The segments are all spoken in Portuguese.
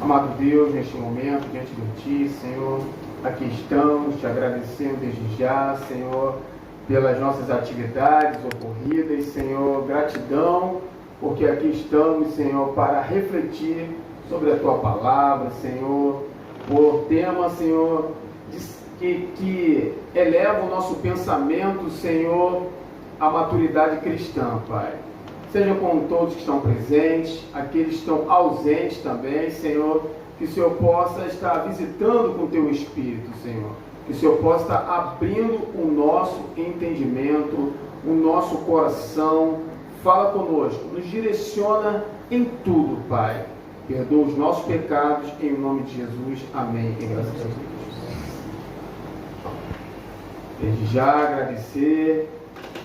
Amado Deus, neste momento, diante de Ti, Senhor, aqui estamos, te agradecendo desde já, Senhor, pelas nossas atividades ocorridas, Senhor, gratidão, porque aqui estamos, Senhor, para refletir sobre a Tua palavra, Senhor, por tema, Senhor, que eleva o nosso pensamento, Senhor, à maturidade cristã, Pai. Seja com todos que estão presentes, aqueles que estão ausentes também, Senhor, que o Senhor possa estar visitando com o Teu Espírito, Senhor, que o Senhor possa estar abrindo o nosso entendimento, o nosso coração. Fala conosco, nos direciona em tudo, Pai. Perdoa os nossos pecados, em nome de Jesus. Amém. E graças a Deus. Desde já agradecer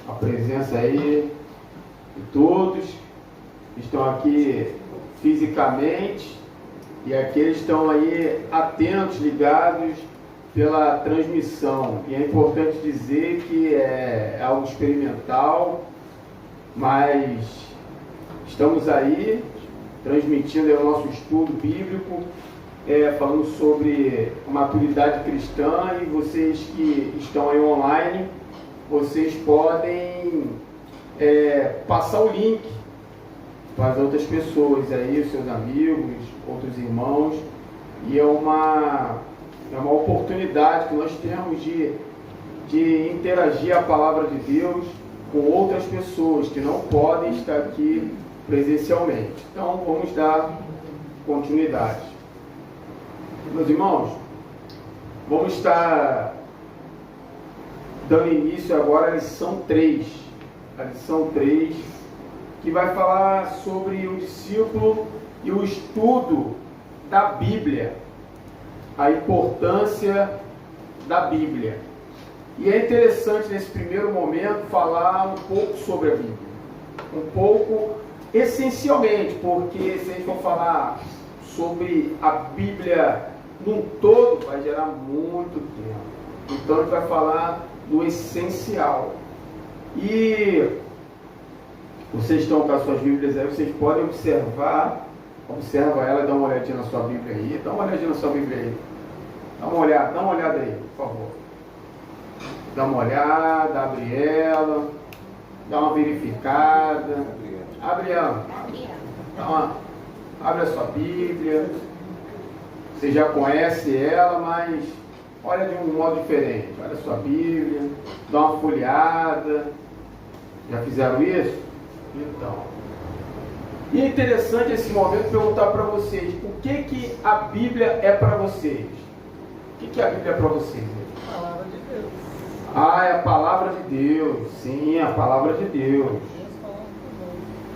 a presença aí de todos que estão aqui fisicamente e aqueles que estão aí atentos, ligados pela transmissão. E é importante dizer que é algo experimental, mas estamos aí transmitindo o nosso estudo bíblico, falando sobre maturidade cristã, e vocês que estão aí online, vocês podem passar o link para as outras pessoas aí, seus amigos, outros irmãos, e é uma oportunidade que nós temos de interagir a palavra de Deus com outras pessoas que não podem estar aqui presencialmente. Então vamos dar continuidade. Meus irmãos, vamos estar dando início agora à lição 3. A lição 3, que vai falar sobre o discípulo e o estudo da Bíblia, a importância da Bíblia. E é interessante nesse primeiro momento falar um pouco sobre a Bíblia, um pouco essencialmente, porque se a gente for falar sobre a Bíblia num todo, vai gerar muito tempo. Então a gente vai falar do essencial. E vocês estão com as suas Bíblias aí, vocês podem observa ela e dá uma olhadinha na sua Bíblia aí. Dá uma olhadinha na sua Bíblia aí. Dá uma olhada aí, por favor. Dá uma olhada, abre ela, dá uma verificada. Abre ela. Abre a sua Bíblia. Você já conhece ela, mas olha de um modo diferente. Olha a sua Bíblia, dá uma folheada. Já fizeram isso? Então. E é interessante esse momento perguntar para vocês, o que a Bíblia é para vocês? O que a Bíblia é para vocês? A palavra de Deus. Ah, é a palavra de Deus. Sim, é a palavra de Deus.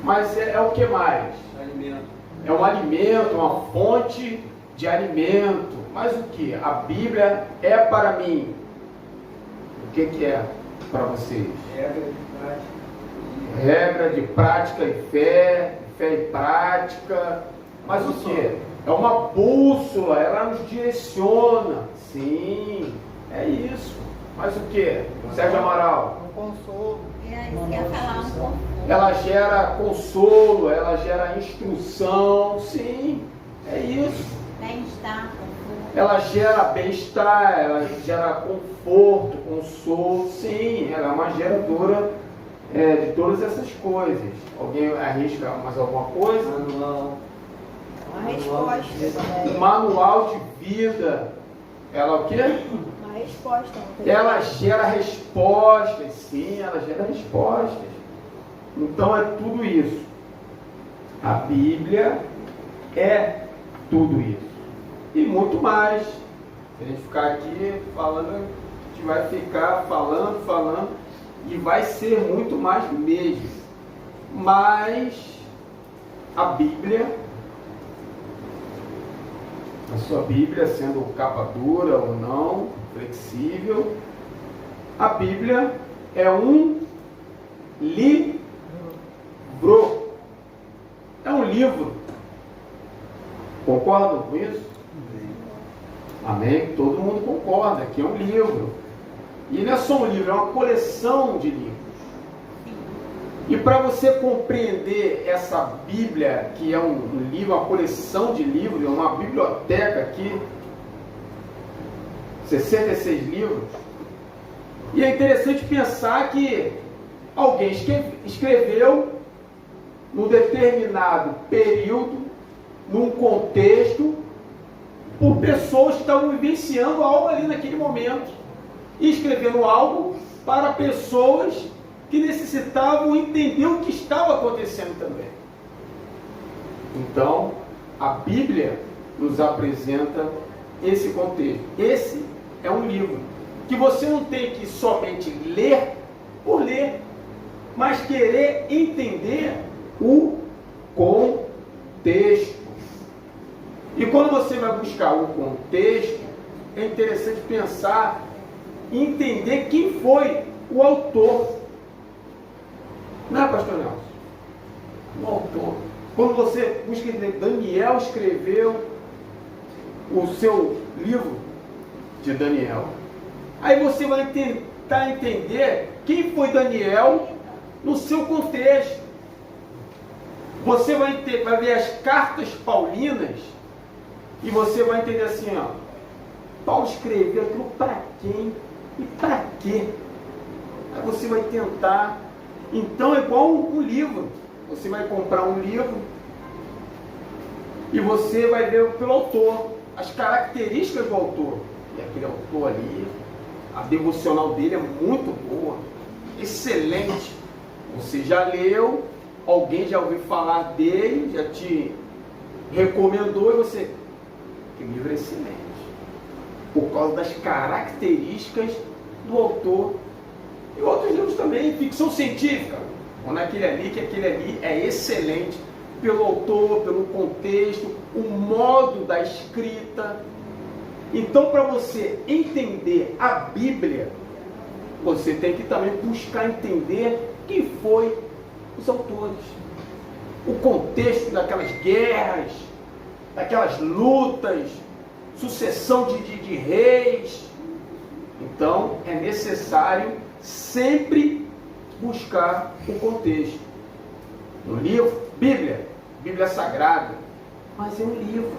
Mas é o que mais? Alimento. É um alimento, uma fonte de alimento. Mas o que? A Bíblia é para mim. O que é para vocês? Regra de prática e fé e prática. Mas o que? É uma bússola, ela nos direciona. Sim, é isso. Mas o que? Sérgio Amaral? Um consolo. Ela gera consolo, ela gera instrução. Sim, é isso. Bem-estar. Ela gera bem-estar, ela gera conforto, consolo. Sim, ela é uma geradora de todas essas coisas. Alguém arrisca mais alguma coisa? Manual. Uma resposta. Um manual de vida. Ela o quê? Uma resposta. Ela gera respostas. Sim, ela gera respostas. Então é tudo isso. A Bíblia é tudo isso. E muito mais. Se a gente ficar aqui falando, a gente vai ficar falando, e vai ser muito mais mesmo. Mas a Bíblia, a sua Bíblia sendo capa dura ou não, flexível, a Bíblia é um livro. É um livro. Concordam com isso? Amém? Todo mundo concorda que é um livro. E não é só um livro, é uma coleção de livros. E para você compreender essa Bíblia, que é um livro, uma coleção de livros, é uma biblioteca aqui, 66 livros, e é interessante pensar que alguém escreveu num determinado período, num contexto, por pessoas que estavam vivenciando algo ali naquele momento, e escrevendo algo para pessoas que necessitavam entender o que estava acontecendo também. Então, a Bíblia nos apresenta esse contexto. Esse é um livro que você não tem que somente ler por ler, mas querer entender o contexto. E quando você vai buscar o contexto, é interessante pensar e entender quem foi o autor. Não é, pastor Nelson? O autor. Quando você busca entender, Daniel escreveu o seu livro de Daniel. Aí você vai tentar entender quem foi Daniel no seu contexto. Você vai ver as cartas paulinas e você vai entender assim, ó, Paulo escreveu aquilo para quem e para quê? Aí você vai tentar. Então é igual um livro. Você vai comprar um livro e você vai ver pelo autor, as características do autor. E aquele autor ali, a devocional dele é muito boa, excelente. Você já leu, alguém já ouviu falar dele, já te recomendou e você... Que livro é excelente. Por causa das características do autor. E outros livros também, ficção científica. Quando aquele ali é excelente pelo autor, pelo contexto, o modo da escrita. Então, para você entender a Bíblia, você tem que também buscar entender quem foi os autores. O contexto daquelas guerras, daquelas lutas, sucessão de reis. Então, é necessário sempre buscar o contexto. No livro, Bíblia Sagrada, mas é um livro,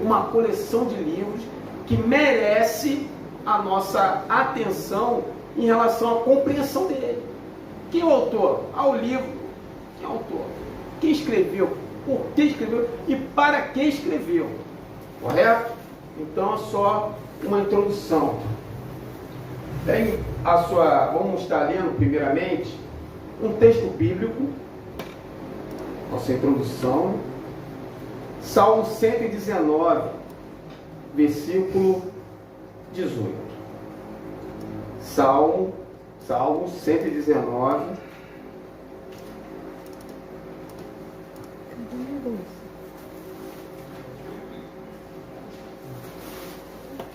uma coleção de livros que merece a nossa atenção em relação à compreensão dele. Quem é o autor? O livro. Quem é o autor? Quem escreveu? Por que escreveu? E para que escreveu? Correto? Então é só uma introdução. Tem vamos estar lendo primeiramente um texto bíblico, nossa introdução, Salmo 119, versículo 18. Salmo 119,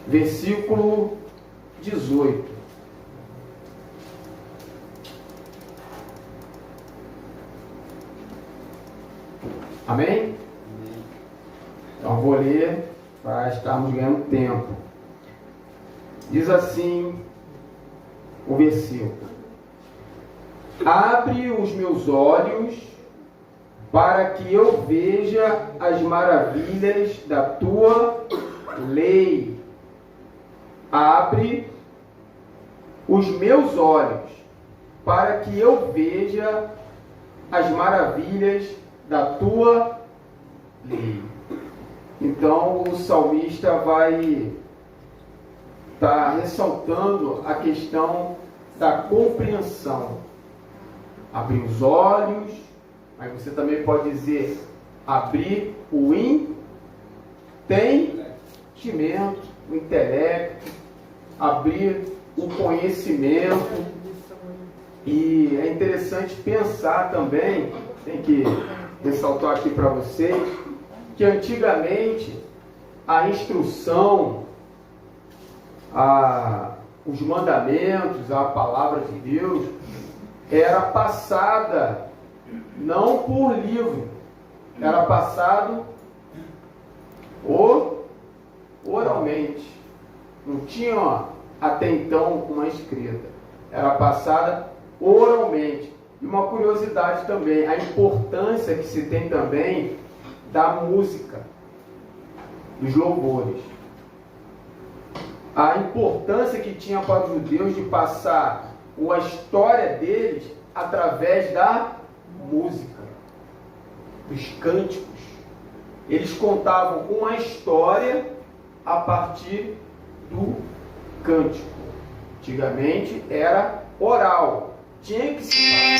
versículo 18. Amém? Então vou ler para estarmos ganhando tempo. Diz assim o versículo: abre os meus olhos para que eu veja as maravilhas da tua lei. Abre os meus olhos para que eu veja as maravilhas da tua lei. Então o salmista vai estar ressaltando a questão da compreensão. Abrir os olhos, mas você também pode dizer abrir o entendimento, o intelecto, abrir o conhecimento. E é interessante pensar também, tem que ressaltar aqui para vocês, que antigamente a instrução, os mandamentos, a palavra de Deus, era passada não por livro, era passado oralmente. Não tinha até então uma escrita, era passada oralmente. E uma curiosidade também, a importância que se tem também da música, dos louvores. A importância que tinha para os judeus de passar a história deles através da música, dos cânticos. Eles contavam uma história a partir do cântico. Antigamente era oral. Tinha que se passar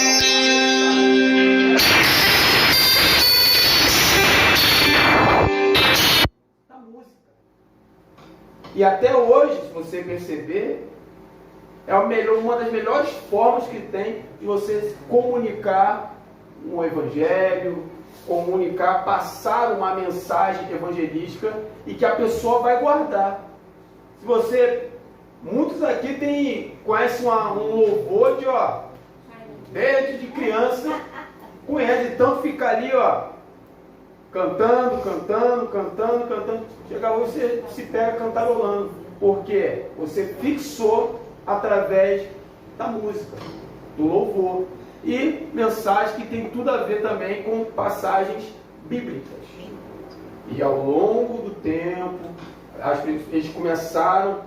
da música. E até hoje, se você perceber, é uma das melhores formas que tem de você comunicar um evangelho, passar uma mensagem evangelística e que a pessoa vai guardar. Se você, muitos aqui conhecem um louvor desde de criança, conhece, então fica ali, cantando. Chega hoje você se pega cantarolando, porque você fixou através da música, do louvor. e mensagens que têm tudo a ver também com passagens bíblicas. E ao longo do tempo, eles começaram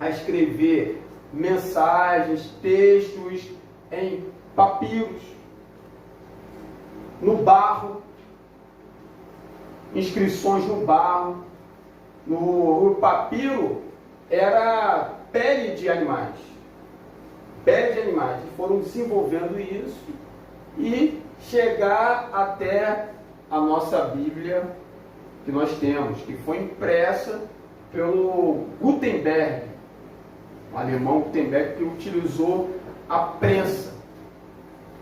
a escrever mensagens, textos em papiros, no barro, inscrições no barro. O papiro era pele de animais. Pele de animais. E foram desenvolvendo isso e chegar até a nossa Bíblia que nós temos, que foi impressa pelo Gutenberg, um alemão Gutenberg, que utilizou a prensa.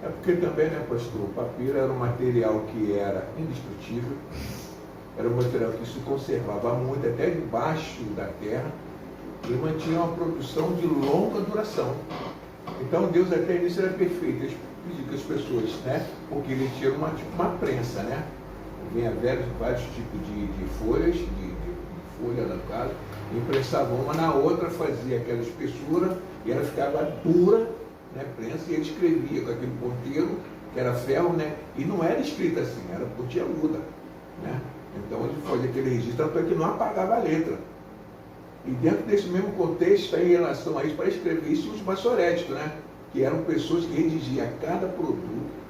É porque também, né, pastor, o papiro era um material que era indestrutível, era um material que se conservava muito, até debaixo da terra, e mantinha uma produção de longa duração. Então Deus até nisso era perfeito. Ele pediu que as pessoas, né, porque ele tinha uma prensa, né? Vinha vários tipos de folhas, de folha no caso, impressavam uma na outra, fazia aquela espessura e ela ficava dura, né, prensa, e ele escrevia com aquele ponteiro, que era ferro, né? E não era escrito assim, era pontiaguda, né? Então ele fazia aquele registro, tanto é que não apagava a letra. E dentro desse mesmo contexto, em relação a isso, para escrever isso, os maçoréticos, né? Que eram pessoas que redigiam cada produto,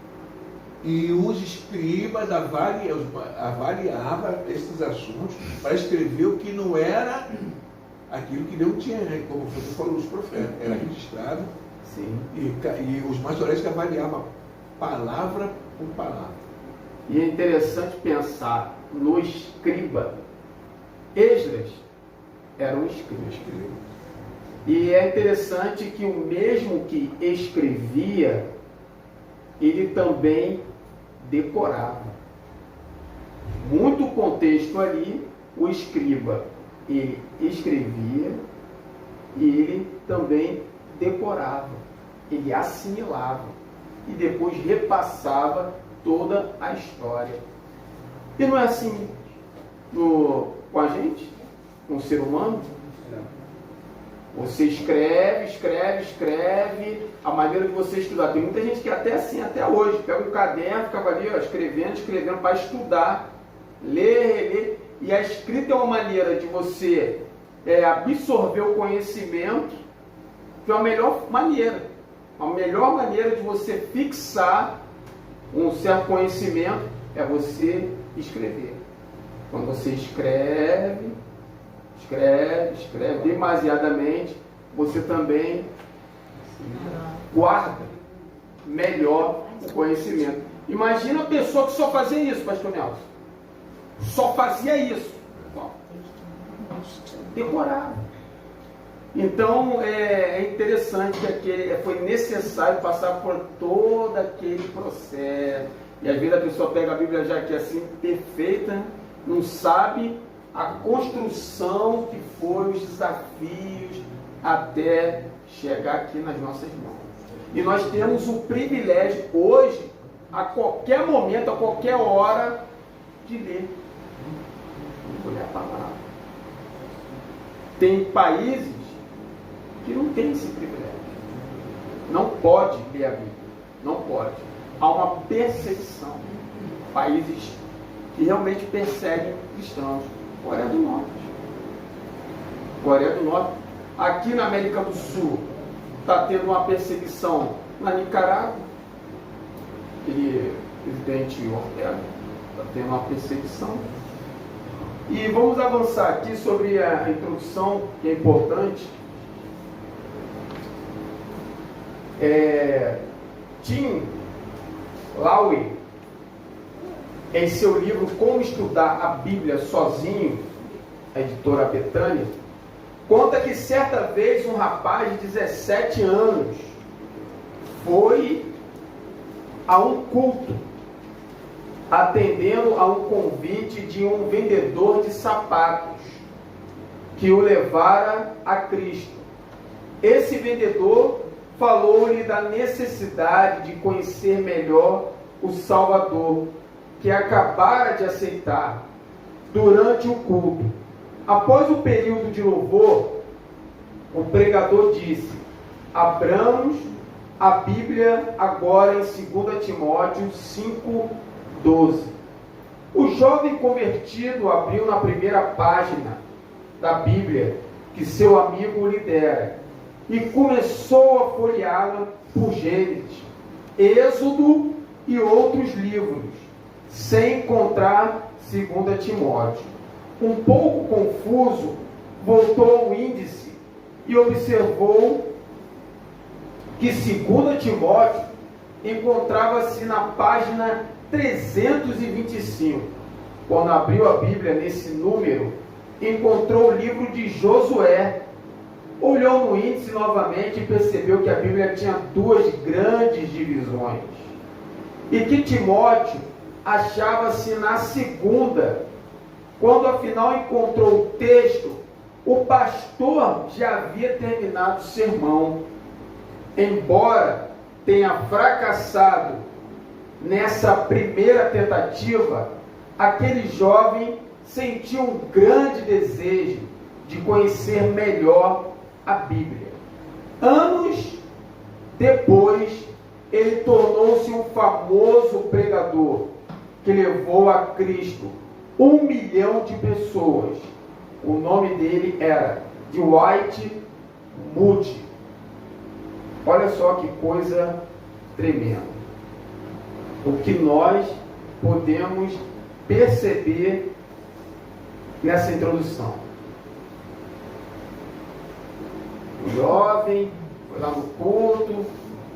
e os escribas avaliavam esses assuntos para escrever o que não era aquilo que Deus tinha, né? Como você falou, os profetas, era registrado. Sim. E os maçoréticos avaliavam palavra por palavra. E é interessante pensar no escriba. Esdras era um escriba. E é interessante que o mesmo que escrevia, ele também decorava. Muito contexto ali, o escriba, ele escrevia e ele também decorava, ele assimilava e depois repassava toda a história. E não é assim com a gente, com o ser humano? Você escreve, a maneira de você estudar. Tem muita gente que até assim, até hoje, pega um caderno, ficava ali, ó, escrevendo para estudar, ler, reler. E a escrita é uma maneira de você absorver o conhecimento, que é a melhor maneira. A melhor maneira de você fixar um certo conhecimento é você escrever. Quando você escreve demasiadamente, você também guarda melhor o conhecimento. Imagina a pessoa que só fazia isso, pastor Nelson. Só fazia isso. Decorava. Então é interessante que foi necessário passar por todo aquele processo. E às vezes a pessoa pega a Bíblia já que é assim, perfeita, não sabe a construção que foi, os desafios até chegar aqui nas nossas mãos. E nós temos o privilégio hoje, a qualquer momento, a qualquer hora, de ler a palavra. Tem países que não têm esse privilégio. Não pode ler a Bíblia. Não pode. Há uma perseguição. Países que realmente perseguem cristãos. Coreia do Norte. Coreia do Norte. Aqui na América do Sul está tendo uma perseguição na Nicarágua. Aquele presidente Ortega está tendo uma perseguição. E vamos avançar aqui sobre a introdução, que é importante. Tim Lawley, em seu livro Como Estudar a Bíblia Sozinho, a editora Betânia, conta que certa vez um rapaz de 17 anos foi a um culto, atendendo a um convite de um vendedor de sapatos, que o levara a Cristo. Esse vendedor falou-lhe da necessidade de conhecer melhor o Salvador, que acabara de aceitar durante o culto. Após o período de louvor, o pregador disse: abramos a Bíblia agora em 2 Timóteo 5,12. O jovem convertido abriu na primeira página da Bíblia que seu amigo lhe dera e começou a folheá-la por Gênesis, Êxodo e outros livros, sem encontrar 2 Timóteo. Um pouco confuso, voltou ao índice e observou que 2 Timóteo encontrava-se na página 325. Quando abriu a Bíblia nesse número, encontrou o livro de Josué. Olhou no índice novamente e percebeu que a Bíblia tinha duas grandes divisões. E que Timóteo achava-se na segunda. Quando afinal encontrou o texto, o pastor já havia terminado o sermão. Embora tenha fracassado nessa primeira tentativa, aquele jovem sentiu um grande desejo de conhecer melhor a Bíblia. Anos depois, ele tornou-se um famoso pregador que levou a Cristo 1 milhão de pessoas. O nome dele era Dwight Moody. Olha só que coisa tremenda. O que nós podemos perceber nessa introdução. O jovem foi lá no culto,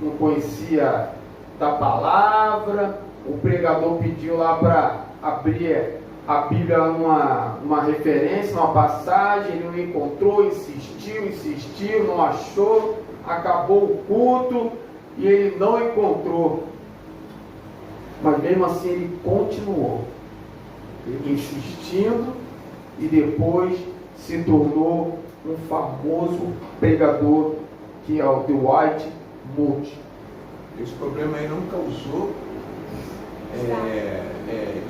não conhecia da palavra, o pregador pediu lá para abrir a Bíblia numa referência, numa passagem, ele não encontrou, insistiu, não achou, acabou o culto e ele não encontrou. Mas mesmo assim ele continuou, insistindo, e depois se tornou um famoso pregador, que é o Dwight Moody. Esse problema aí não causou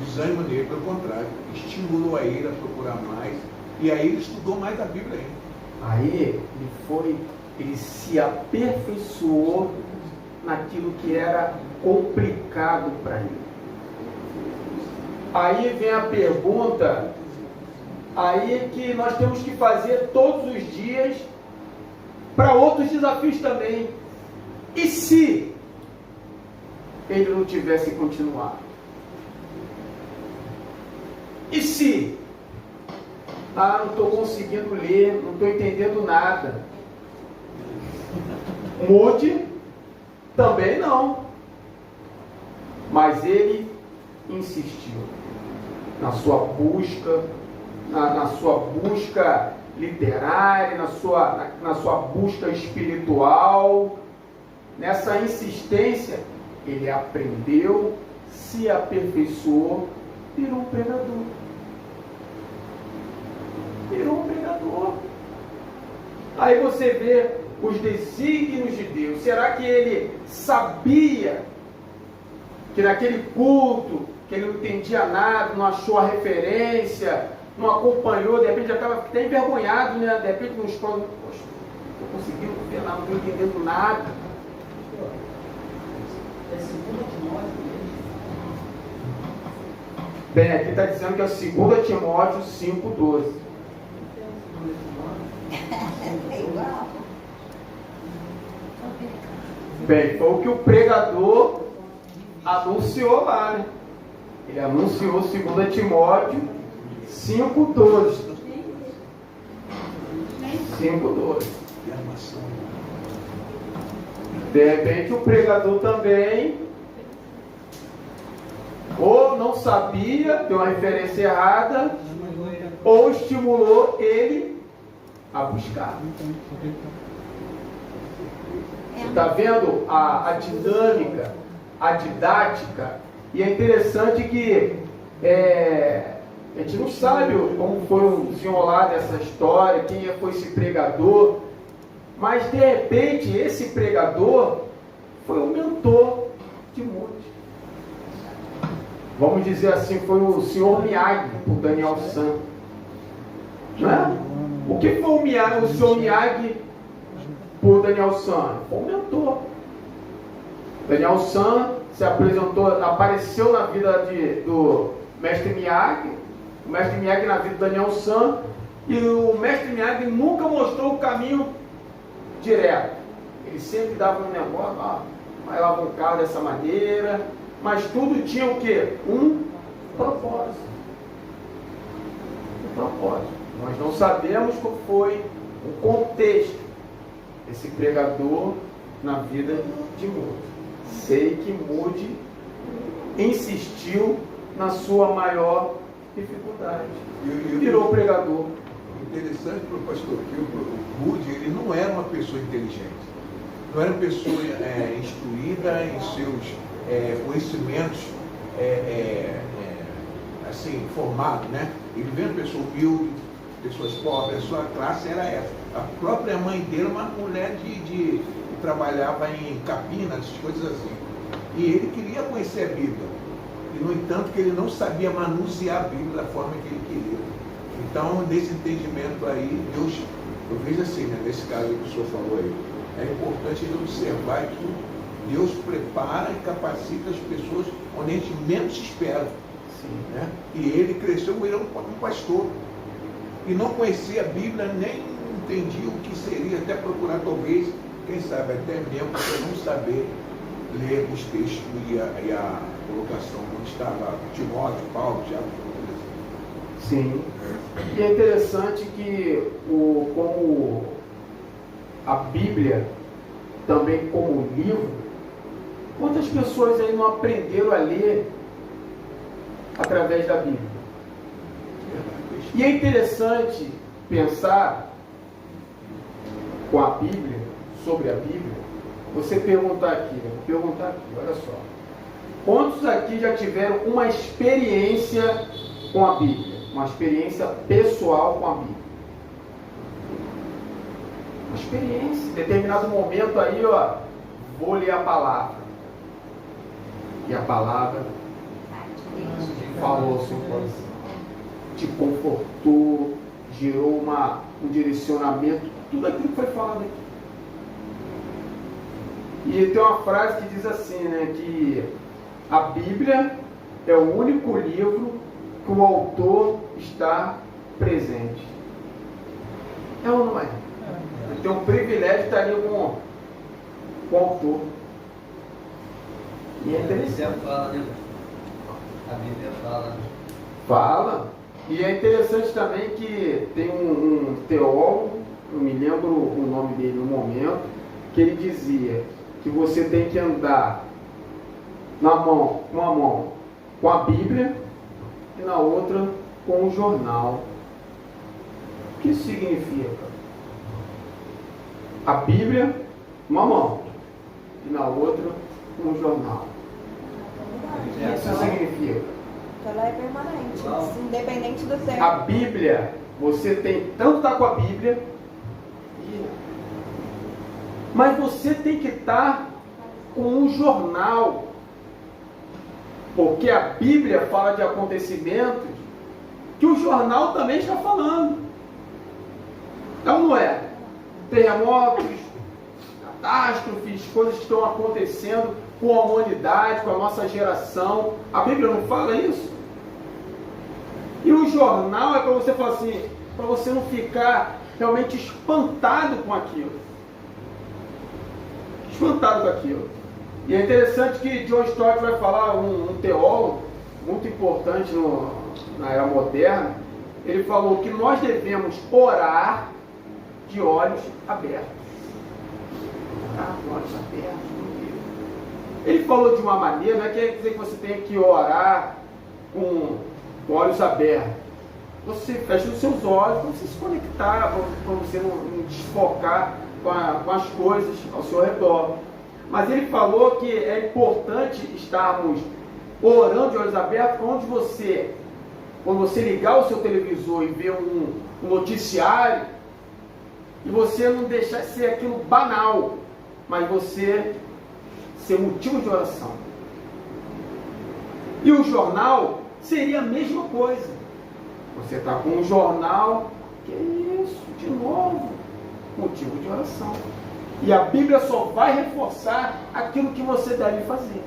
desânimo nele, pelo contrário, estimulou a ele a procurar mais, e aí ele estudou mais a Bíblia ainda. Aí ele se aperfeiçoou naquilo que era complicado para ele. Aí vem a pergunta, aí que nós temos que fazer todos os dias para outros desafios também. E se ele não tivesse continuado? E se? Não estou conseguindo ler, não estou entendendo nada. Moody também não. Mas ele insistiu na sua busca, na sua busca literária, na sua busca espiritual. Nessa insistência, ele aprendeu, se aperfeiçoou, virou um pregador. Virou um pregador. Aí você vê os desígnios de Deus. Será que ele sabia que naquele culto, que ele não entendia nada, não achou a referência, não acompanhou, de repente já estava até envergonhado, né? De repente não escolhe, poxa, não estou conseguindo ver nada, não estou entendendo nada. É 2 Timóteo. Bem, aqui está dizendo que é 2 Timóteo 5,12. É igual. Bem, foi o que o pregador anunciou lá, né? Ele anunciou 2 Timóteo 5,12. 5,12. De repente o pregador também ou não sabia, deu uma referência errada, ou estimulou ele a buscar. Está vendo a dinâmica, a didática? E é interessante que a gente não sabe como foi o desenrolar dessa história, quem foi esse pregador, mas de repente esse pregador foi o mentor de Moody. Vamos dizer assim, foi o Sr. Miyagi, por Daniel San. Não é? O que foi o Sr. Miyagi por Daniel San? Foi o mentor. Daniel San se apresentou, apareceu na vida do Mestre Miyagi, o Mestre Miyagi na vida do Daniel San, e o Mestre Miyagi nunca mostrou o caminho direto. Ele sempre dava um negócio, vai lavar um carro dessa maneira, mas tudo tinha o quê? Um propósito. Um propósito. Nós não sabemos qual foi o contexto desse pregador na vida de Moody. Sei que Moody insistiu na sua maior dificuldade. Virou pregador. Interessante para o pastor que o Moody, ele não era uma pessoa inteligente, não era uma pessoa instruída em seus conhecimentos assim, formado, né? Ele veio uma pessoa humilde, pessoas pobres, a sua classe era essa. A própria mãe dele era uma mulher que trabalhava em Campinas, coisas assim. E ele queria conhecer a Bíblia. E, no entanto, que ele não sabia manusear a Bíblia da forma que ele queria. Então, nesse entendimento aí, Deus, eu vejo assim, né, nesse caso que o senhor falou aí, é importante ele observar que Deus prepara e capacita as pessoas onde a gente menos espera. Né? E ele cresceu, ele era um pastor. E não conhecia a Bíblia, nem entendia o que seria, até procurar talvez, quem sabe, até mesmo para não saber ler os textos e a colocação onde estava Timóteo, Paulo, Tiago, Sim. E é interessante que como a Bíblia, também como livro, quantas pessoas aí não aprenderam a ler através da Bíblia? E é interessante pensar com a Bíblia, sobre a Bíblia, você perguntar aqui, olha só. Quantos aqui já tiveram uma experiência com a Bíblia? Uma experiência pessoal com a Bíblia? Uma experiência, em determinado momento aí, vou ler a palavra. E a palavra falou ao seu coração, te confortou, gerou um direcionamento, tudo aquilo que foi falado aqui. E tem uma frase que diz assim, né, que a Bíblia é o único livro que o autor está presente. É ou não é? Ele tem um privilégio de estar ali com o autor. E é interessante. A Bíblia fala. Fala. E é interessante também que tem um teólogo, não me lembro o nome dele no momento, que ele dizia que você tem que andar uma mão com a Bíblia e na outra com o jornal. O que isso significa? A Bíblia, uma mão, e na outra com o jornal. O que isso significa? Ela é permanente, independente do tempo. A Bíblia, você tem tanto estar com a Bíblia, mas você tem que estar com um jornal, porque a Bíblia fala de acontecimentos que o jornal também está falando. Então não é? Terremotos, catástrofes, coisas que estão acontecendo com a humanidade, com a nossa geração. A Bíblia não fala isso? E o jornal é para você falar assim, para você não ficar realmente espantado com aquilo. Espantado com aquilo. E é interessante que John Stott vai falar, um teólogo muito importante na era moderna, ele falou que nós devemos orar de olhos abertos. Orar de olhos abertos. Ele falou de uma maneira, não é quer dizer que você tem que orar com olhos abertos. Você fecha os seus olhos para você se conectar, para você não desfocar com as coisas ao seu redor. Mas ele falou que é importante estarmos orando de olhos abertos, quando você ligar o seu televisor e ver um noticiário, e você não deixar de ser aquilo banal, mas você ser motivo de oração. E o jornal seria a mesma coisa. Você está com um jornal, que é isso, de novo, motivo de oração. E a Bíblia só vai reforçar aquilo que você deve fazer.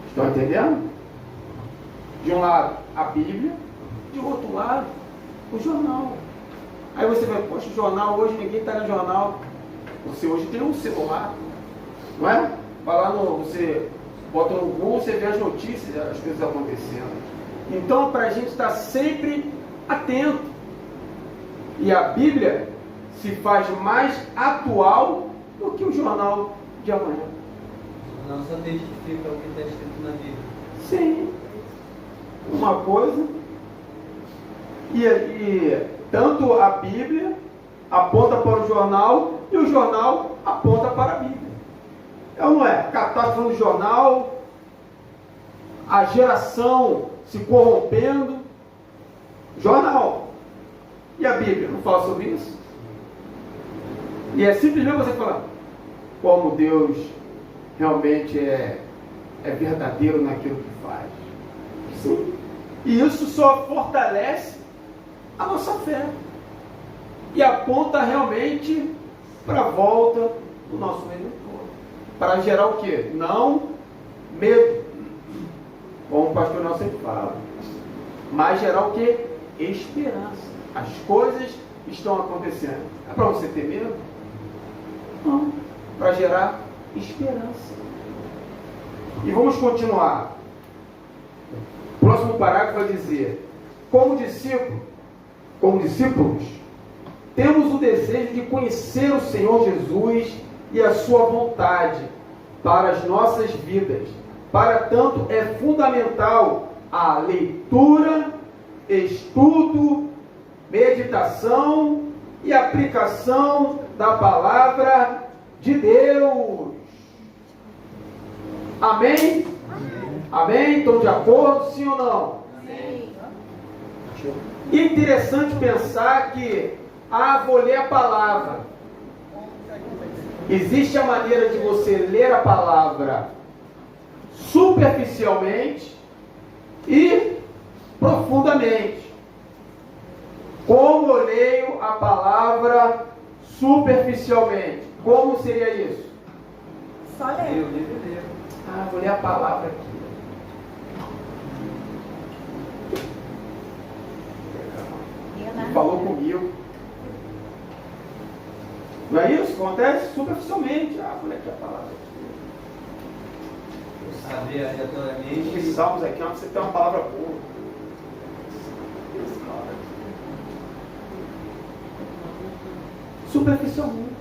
Estão entendendo? De um lado, a Bíblia, de outro lado, o jornal. Aí você vai, poxa, o jornal, hoje ninguém está no jornal. Você hoje tem um celular, não é? Vai lá você bota no Google, você vê as notícias, as coisas acontecendo. Então, para a gente estar sempre atento. E a Bíblia se faz mais atual do que o jornal de amanhã. Não só testifica o que está escrito na Bíblia. Sim. Uma coisa. E tanto a Bíblia aponta para o jornal e o jornal aponta para a Bíblia. É ou não é? Catástrofe no jornal, a geração se corrompendo. Jornal. E a Bíblia não fala sobre isso? E é simplesmente você falar como Deus realmente é verdadeiro naquilo que faz. Sim. E isso só fortalece a nossa fé. E aponta realmente para a volta do nosso Redentor. Para gerar o quê? Não medo, como o pastor Nelson sempre fala, mas gerar o quê? Esperança. As coisas estão acontecendo. É para você ter medo? Não. Para gerar esperança. E vamos continuar. O próximo parágrafo vai dizer: como discípulos, temos o desejo de conhecer o Senhor Jesus e a sua vontade para as nossas vidas. Para tanto, é fundamental a leitura, estudo, meditação e aplicação da palavra de Deus. Amém? Amém? Estão de acordo? Sim ou não? Sim. Interessante pensar que, vou ler a palavra. Existe a maneira de você ler a palavra superficialmente e profundamente. Como eu leio a palavra superficialmente? Como seria isso? Só ler. Vou ler a palavra aqui. Falou comigo. Não é isso? Acontece superficialmente. Vou ler aqui a palavra aqui. Saber aleatoriamente. Os salmos aqui, onde você tem uma palavra boa. Superficialmente.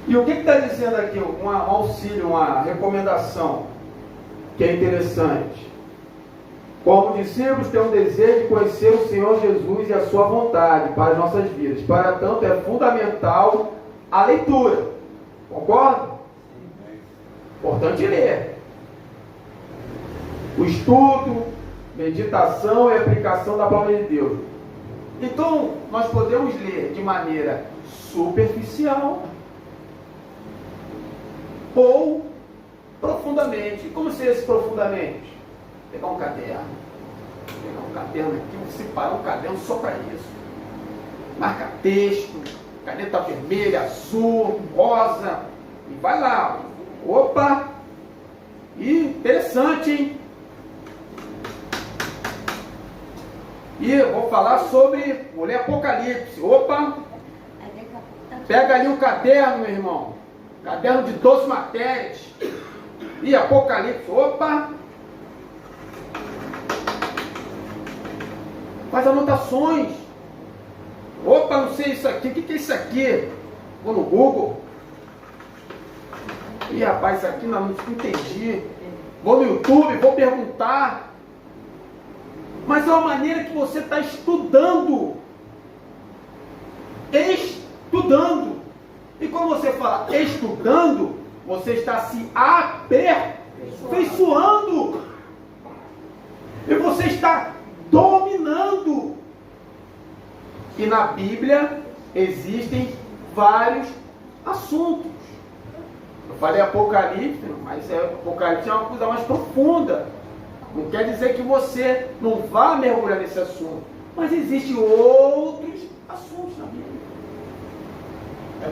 E o que está dizendo aqui? Um auxílio, uma recomendação que é interessante. Como discípulos, temos o desejo de conhecer o Senhor Jesus e a sua vontade para as nossas vidas. Para tanto, é fundamental a leitura. Concorda? Importante ler. O estudo, meditação e aplicação da palavra de Deus. Então, nós podemos ler de maneira superficial ou profundamente. Como seria esse profundamente? Pegar um caderno aqui, você separar um caderno só para isso. Marca texto, caneta vermelha, azul, rosa, e vai lá. Opa! E interessante, hein? E eu vou falar sobre, vou ler Apocalipse. Opa! Pega ali um caderno, meu irmão. Caderno de 12 matérias. E Apocalipse. Opa! Faz anotações. Opa, não sei isso aqui. O que é isso aqui? Vou no Google. Ih, rapaz, isso aqui não entendi. Vou no YouTube, vou perguntar. Mas é uma maneira que você está estudando. Estudando. E quando você fala estudando, você está se aperfeiçoando. E você está dominando. E na Bíblia existem vários assuntos. Eu falei Apocalipse, mas Apocalipse é uma coisa mais profunda. Não quer dizer que você não vá mergulhar nesse assunto. Mas existem outros assuntos na Bíblia.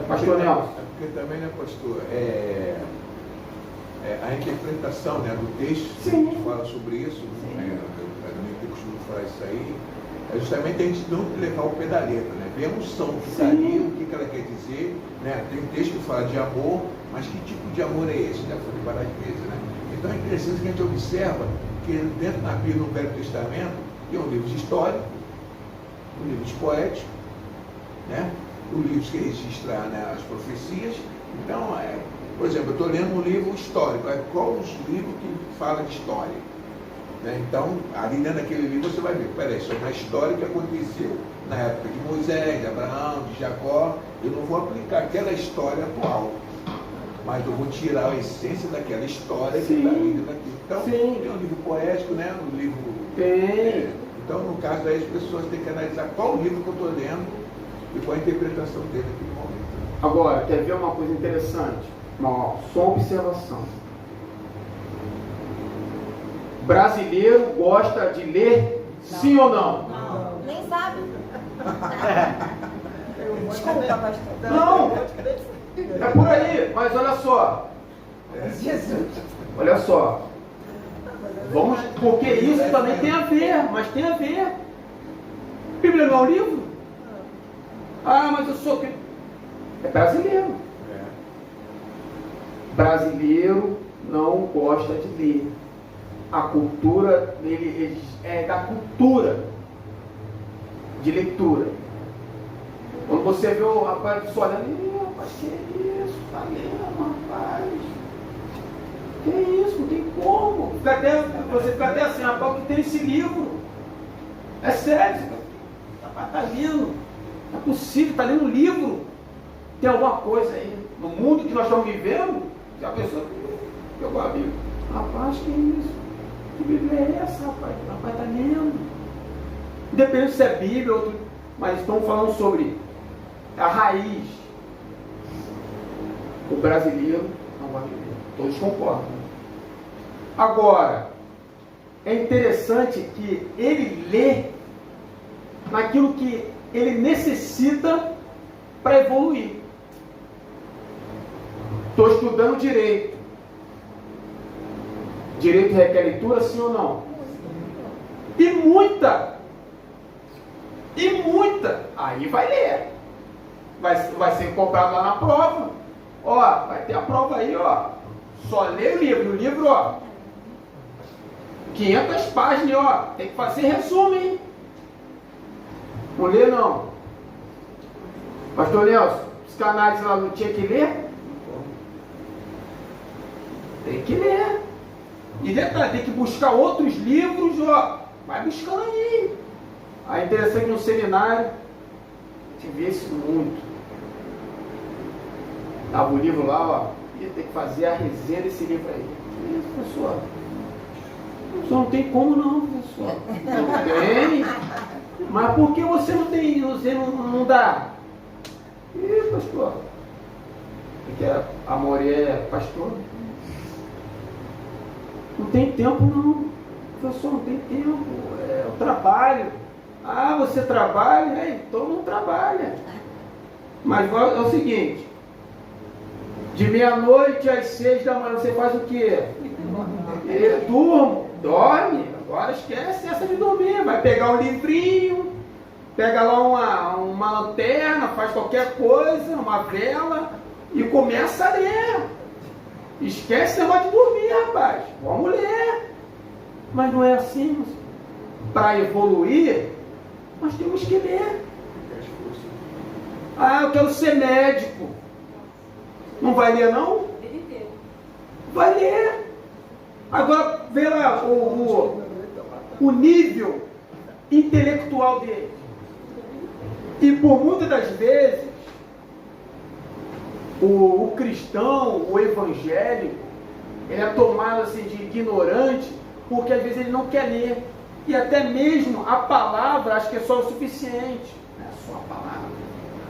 Pastor Nelson. Porque também, né, pastor, a interpretação, né, do texto, Sim. que fala sobre isso, eu também costumo falar isso aí, é justamente a gente não levar o pé da letra, né? Ver a emoção que está ali, o que ela quer dizer, né? Tem um texto que fala de amor, mas que tipo de amor é esse? Já falei várias vezes, né? Então é interessante que a gente observa que dentro da Bíblia, no Velho Testamento, tem um livro de história, um livro de poético, né? Os livros que registram, né, as profecias. Então, por exemplo, eu estou lendo um livro histórico. Qual os livros que fala de história? Né? Então, ali dentro daquele livro você vai ver, peraí, isso é uma história que aconteceu na época de Moisés, de Abraão, de Jacó. Eu não vou aplicar aquela história atual, mas eu vou tirar a essência daquela história que está ali dentro daquilo. Então, tem um livro poético, né? Um livro... então, no caso aí, as pessoas têm que analisar qual livro que eu estou lendo e qual a interpretação dele naquele momento. Agora, quer ver uma coisa interessante? Só uma observação. Brasileiro gosta de ler, sim ou não? Não. Nem sabe. Desculpa, pastor. Não! É por aí, mas olha só. Jesus. Olha só. Vamos, porque isso também tem a ver, mas tem a ver. Bíblia não é um livro? Ah, mas eu sou... É brasileiro. Brasileiro não gosta de ler. A cultura dele é da cultura de leitura. Quando você vê o rapaz só olhando, rapaz, que isso? Tá lendo, rapaz? Que isso? Não tem como. Você fica até assim, rapaz, que tem esse livro? É sério, rapaz, tá lendo. Não é possível, está lendo um livro. Tem alguma coisa aí. No mundo que nós estamos vivendo, já pensou que eu vou a Bíblia. Rapaz, que isso? Que Bíblia é essa, rapaz? O rapaz está lendo. Independente se é Bíblia ou outro, mas estamos falando sobre a raiz. O brasileiro não vai ler. Todos concordam. Agora, é interessante que ele lê naquilo que ele necessita para evoluir. Estou estudando direito. Direito requer leitura, sim ou não? E muita. Aí vai ler. Vai ser cobrado lá na prova. Ó, vai ter a prova aí, ó. Só lê o livro. O livro, ó. 500 páginas, ó. Tem que fazer resumo, hein? Não lê, não. Pastor Nelson, psicanálise lá não tinha que ler? Tem que ler. E detalhe, tem que buscar outros livros, ó. Vai buscando aí. Aí interessante no seminário, a gente vê isso muito. Tava o livro lá, ó. Ia ter que fazer a resenha desse livro aí. Que isso, professor? Professor, não tem como não, professor. Não tem. Mas por que você não tem, você não dá? Ih, pastor. Porque a mulher é pastor. Não tem tempo não. Professor, não tem tempo. É o trabalho. Ah, você trabalha? Então não trabalha. Mas é o seguinte. De meia-noite às 6 da manhã você faz o quê? Durmo. Dorme. Agora esquece essa de dormir. Vai pegar um livrinho. Pega lá uma lanterna, faz qualquer coisa, uma vela e começa a ler. Esquece esse negócio de dormir, rapaz. Vamos ler. Mas não é assim. Para evoluir, nós temos que ler. Ah, eu quero ser médico. Não vai ler, não? Vai ler. Agora, vê lá o nível intelectual dele. E por muitas das vezes, o cristão, o evangélico, ele é tomado assim de ignorante, porque às vezes ele não quer ler. E até mesmo a palavra, acho que é só o suficiente. Não é só a palavra.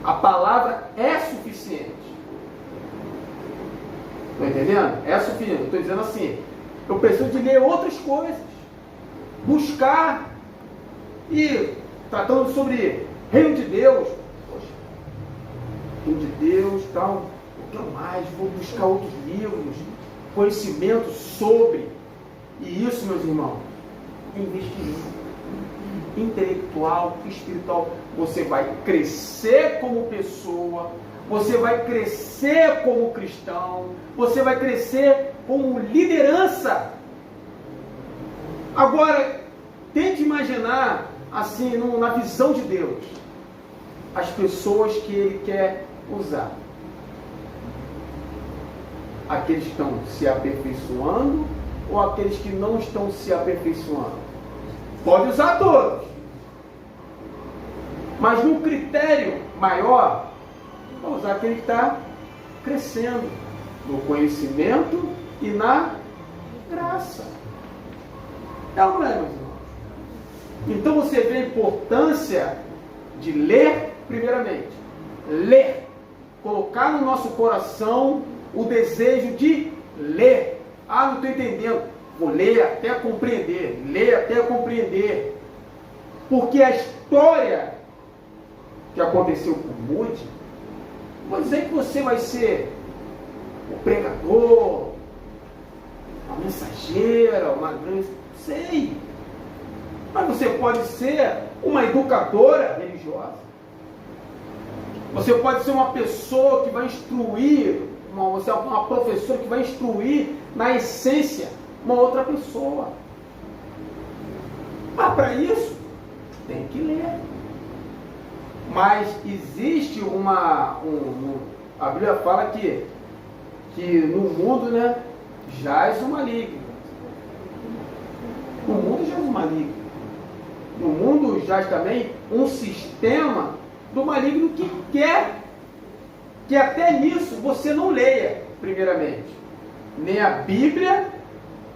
A palavra é suficiente. Estou entendendo? É suficiente. Estou dizendo assim, eu preciso de ler outras coisas. Buscar. E tratando sobre Reino de Deus. Poxa, tudo de Deus, tal, eu quero mais, vou buscar outros livros, conhecimento sobre. E isso, meus irmãos, é investimento intelectual, espiritual. Você vai crescer como pessoa, você vai crescer como cristão, você vai crescer como liderança. Agora, tente imaginar, assim, na visão de Deus, as pessoas que Ele quer usar. Aqueles que estão se aperfeiçoando ou aqueles que não estão se aperfeiçoando? Pode usar todos. Mas no critério maior, vai usar aquele que está crescendo no conhecimento e na graça. É ou não é, meus irmãos? Então você vê a importância de ler, primeiramente. Ler. Colocar no nosso coração o desejo de ler. Ah, não estou entendendo. Vou ler até compreender. Ler até compreender. Porque a história que aconteceu com Moody, vou dizer que você vai ser o pregador, a mensageira, uma grande... Sei. Mas você pode ser uma educadora religiosa. Você pode ser uma pessoa que vai instruir, você é uma professora que vai instruir na essência uma outra pessoa. Mas para isso, tem que ler. Mas existe a Bíblia fala que no mundo, né, jaz o maligno. No mundo jaz o maligno. No mundo jaz também um sistema do maligno que quer que até nisso você não leia, primeiramente, nem a Bíblia,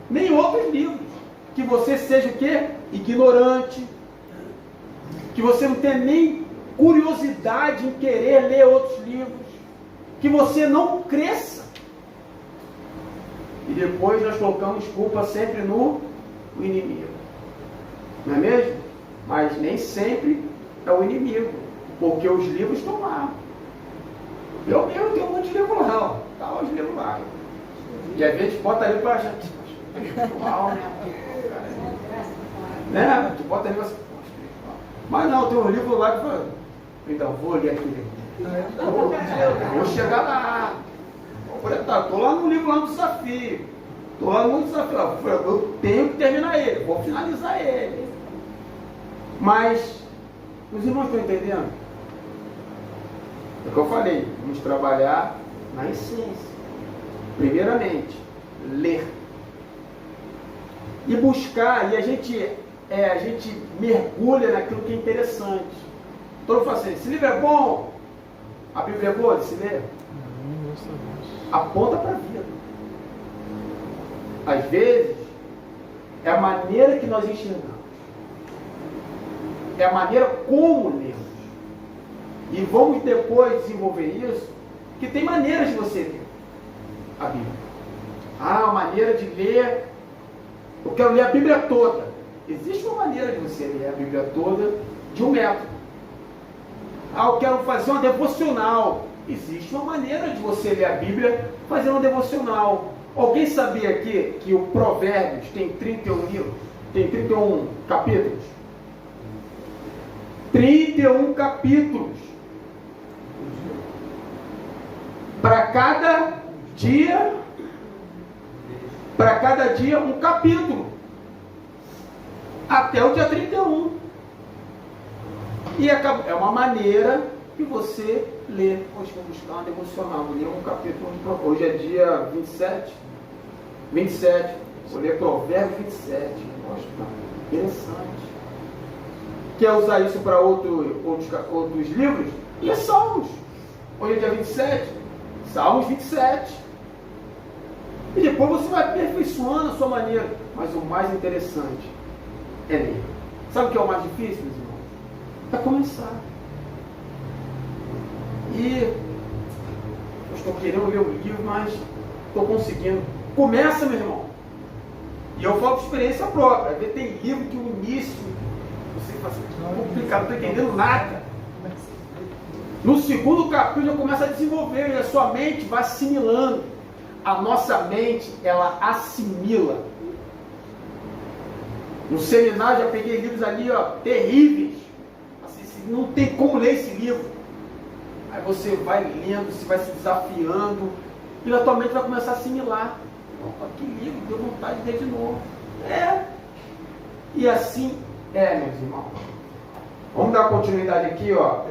nem outros livros. Que você seja o quê? Ignorante. Que você não tenha nem curiosidade em querer ler outros livros. Que você não cresça. E depois nós colocamos culpa sempre no inimigo. Não é mesmo? Mas nem sempre é o inimigo. Porque os livros estão lá. Eu mesmo tenho um monte de livro lá. Está lá os livros lá. E às vezes bota ali para achar. Espiritual, né? Tu bota ali para... Mas não, tem um livro lá que fala. Então, vou ler aquele. Vou chegar lá. Estou lá no livro, lá no desafio. Estou lá no desafio. Eu tenho que terminar ele. Vou finalizar ele. Mas, os irmãos estão entendendo? É o que eu falei. Vamos trabalhar na essência. Primeiramente, ler. E buscar. E a gente mergulha naquilo que é interessante. Então eu falo assim, esse livro é bom? A Bíblia é boa de se ler? Aponta para a vida. Às vezes, é a maneira que nós enxergamos. É a maneira como lemos. E vamos depois desenvolver isso, que tem maneiras de você ler a Bíblia. A maneira de ler, eu quero ler a Bíblia toda. Existe uma maneira de você ler a Bíblia toda de um método. Eu quero fazer uma devocional. Existe uma maneira de você ler a Bíblia fazendo uma devocional. Alguém sabia aqui que o Provérbios tem 31 livros? Tem 31 capítulos? 31 capítulos. Para cada dia um capítulo. Até o dia 31. E é uma maneira que você lê. Hoje vou buscar uma devocional, vou ler um capítulo. Hoje é dia 27. Vou ler Provérbios 27. Nossa, interessante. Quer usar isso para outros livros? Lê Salmos. Hoje é dia 27. Salmos 27. E depois você vai aperfeiçoando a sua maneira. Mas o mais interessante é ler. Sabe o que é o mais difícil, meus irmãos? É começar. E eu estou querendo ler o livro, mas estou conseguindo. Começa, meu irmão. E eu falo de experiência própria. Às vezes tem livro que o início você fala assim, complicado, não estou entendendo nada. No segundo capítulo já começa a desenvolver, e a sua mente vai assimilando. A nossa mente, ela assimila. No seminário já peguei livros ali, ó, terríveis. Assim, não tem como ler esse livro. Aí você vai lendo, você vai se desafiando, e a tua mente vai começar a assimilar. Opa, que livro, deu vontade de ler de novo. E assim meus irmãos. Vamos dar continuidade aqui, ó.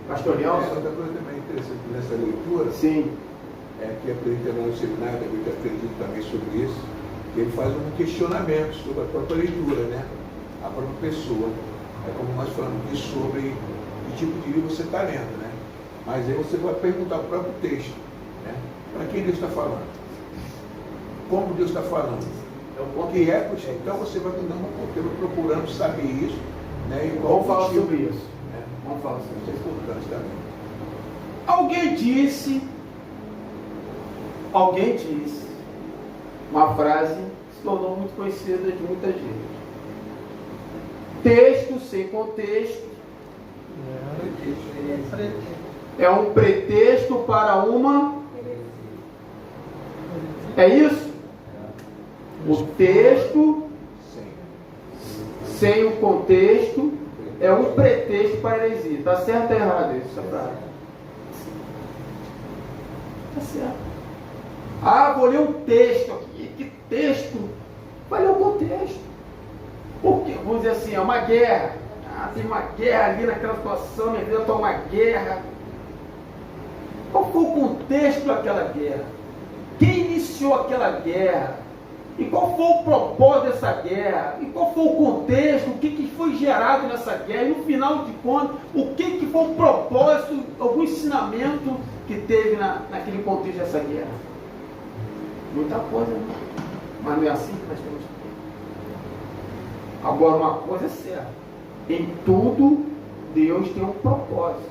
Pastor Nelson. Outra coisa também interessante nessa leitura. Sim. É que apresenta no seminário, também acredito também sobre isso, que ele faz um questionamento sobre a própria leitura, né? A própria pessoa. É como nós falamos aqui sobre que tipo de livro você está lendo, né? Mas aí você vai perguntar o próprio texto, né? Para quem Deus está falando? Como Deus está falando? O que é? Então você vai procurando saber isso, né? E vamos falar sobre isso. Vamos falar sobre isso. Isso é importante também. Alguém disse uma frase que se tornou muito conhecida de muita gente. Texto sem contexto é um pretexto para uma... É isso? O texto sem o contexto é um pretexto para a heresia. Está certo ou errado isso, essa frase? Está certo. Vou ler um texto aqui. Que texto? Vai ler o contexto. Porque, vamos dizer assim, é uma guerra. Tem uma guerra ali naquela situação, minha vida está uma guerra. Qual foi o contexto daquela guerra? Quem iniciou aquela guerra? E qual foi o propósito dessa guerra? E qual foi o contexto? O que foi gerado nessa guerra? E no final de contas, o que foi o propósito, algum ensinamento que teve naquele contexto dessa guerra? Muita coisa, né? Mas não é assim que nós temos que ter. Agora, uma coisa é certa: em tudo, Deus tem um propósito,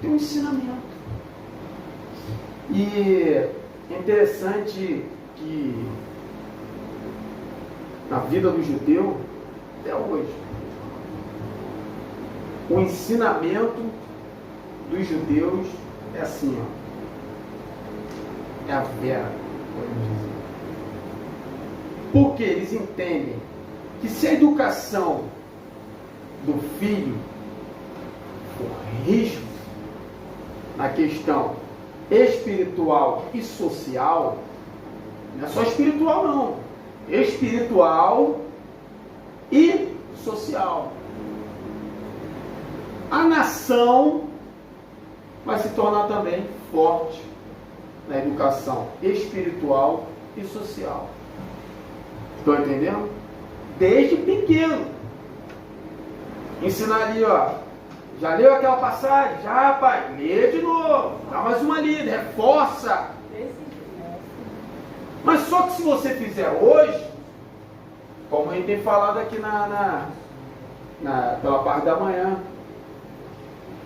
tem um ensinamento. E é interessante que na vida do judeu, até hoje, o ensinamento dos judeus é assim, ó, é a vera, podemos dizer. Porque eles entendem que se a educação do filho for rígida na questão espiritual e social, não é só espiritual não, espiritual e social, a nação vai se tornar também forte na educação espiritual e social. Estão entendendo? Desde pequeno. Ensinar ali, ó. Já leu aquela passagem? Já, pai. Lê de novo. Dá mais uma lida. Reforça. Mas só que se você fizer hoje, como a gente tem falado aqui pela parte da manhã,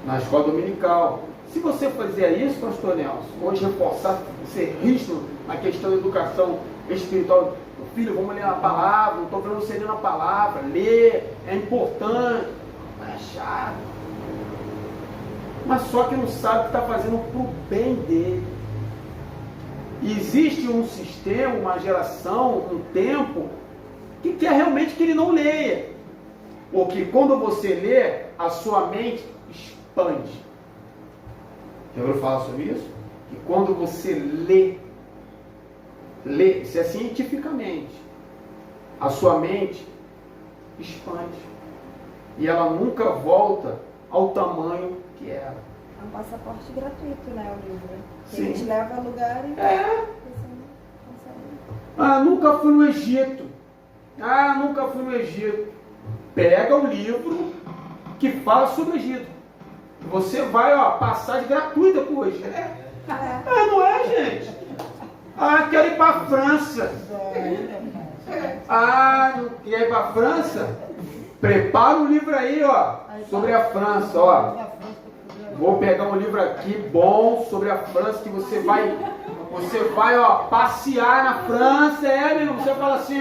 na escola dominical, se você fizer isso, pastor Nelson, hoje reforçar, ser rígido na questão da educação espiritual, filho, vamos ler a palavra, não estou vendo você ler a palavra, ler, é importante, é chato. Mas só que não sabe que está fazendo para o bem dele. E existe um sistema, uma geração, um tempo, que quer realmente que ele não leia. Porque quando você lê, a sua mente expande. Já ouviu falar sobre isso? Que quando você lê, isso é cientificamente, a sua mente expande. E ela nunca volta ao tamanho que era. É um passaporte gratuito, né, o livro? Sim. Ele te leva a lugar e nunca fui no Egito. Nunca fui no Egito. Pega o livro que fala sobre o Egito. Você vai, passagem gratuita para o Egito. Não é, gente? Quero ir para a França. Não quer ir para a França? Prepara um livro aí, sobre a França, Vou pegar um livro aqui bom sobre a França, que você vai, passear na França, meu irmão. Você fala assim,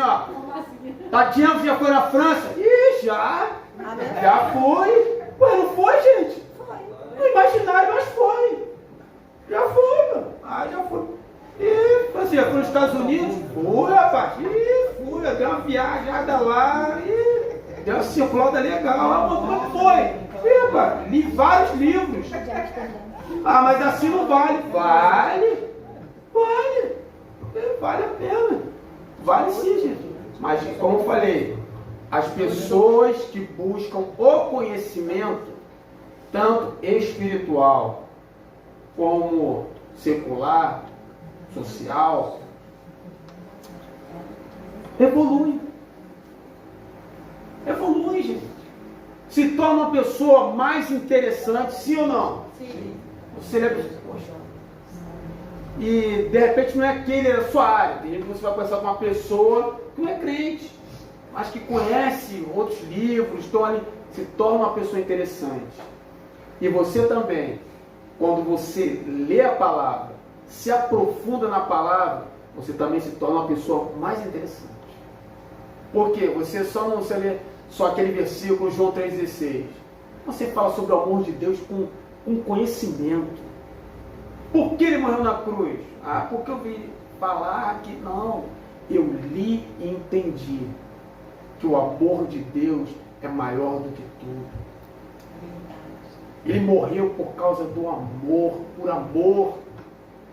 Tatiana, você já foi na França? Já fui. Não foi, gente? Foi. li vários livros. Ah, mas assim não vale. Vale. Vale a pena. Vale sim, gente. Mas, como eu falei, as pessoas que buscam o conhecimento, tanto espiritual como secular, social, evoluem, gente. Se torna uma pessoa mais interessante, sim ou não? Sim. Você lembra? Poxa. E de repente não é aquele a sua área. De repente você vai conversar com uma pessoa que não é crente, mas que conhece outros livros, então ali se torna uma pessoa interessante. E você também, quando você lê a palavra, se aprofunda na palavra, você também se torna uma pessoa mais interessante. Por quê? Você só não você lê só aquele versículo, João 3,16. Você fala sobre o amor de Deus com conhecimento. Por que ele morreu na cruz? Ah, porque eu vi falar que não. Eu li e entendi que o amor de Deus é maior do que tudo. Ele morreu por causa do amor, por amor.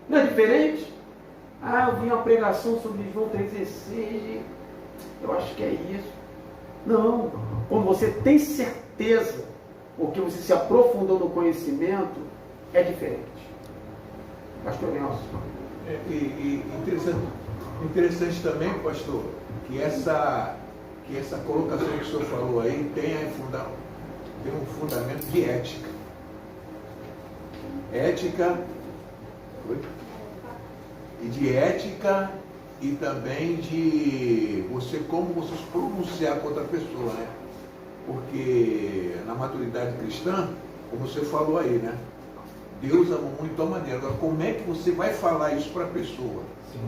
Não é diferente? Ah, eu vi uma pregação sobre João 3,16, eu acho que é isso. Não, quando você tem certeza, porque você se aprofundou no conhecimento, é diferente. Pastor Nelson. E interessante também, pastor, que essa colocação que o senhor falou aí tem um fundamento de ética. E também de como você se pronunciar contra a pessoa, né? Porque na maturidade cristã, como você falou aí, né? Deus amou muito de tal maneira. Agora, como é que você vai falar isso para a pessoa? Sim.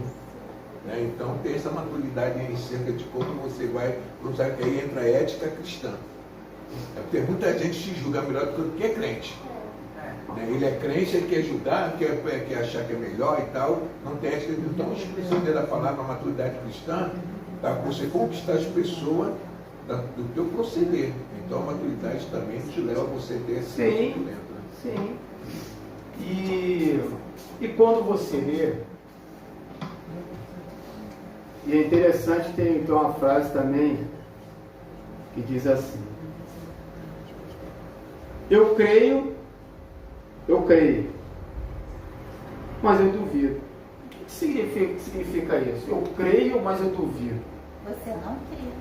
Né? Então, tem essa maturidade em cerca de como você vai usar, que aí entra a ética cristã. Porque muita gente se julga melhor do que é crente. Né? Ele é crente, ele quer julgar, quer achar que é melhor e tal. Não tem ética. Então, a expressão da palavra maturidade cristã, para você conquistar as pessoas do teu proceder. Então, a maturidade também te leva a você ter esse sentimento. Né? Sim. E quando você lê, e é interessante, tem uma frase também que diz assim: eu creio, mas eu duvido. O que significa isso? Eu creio, mas eu duvido. Você não crê.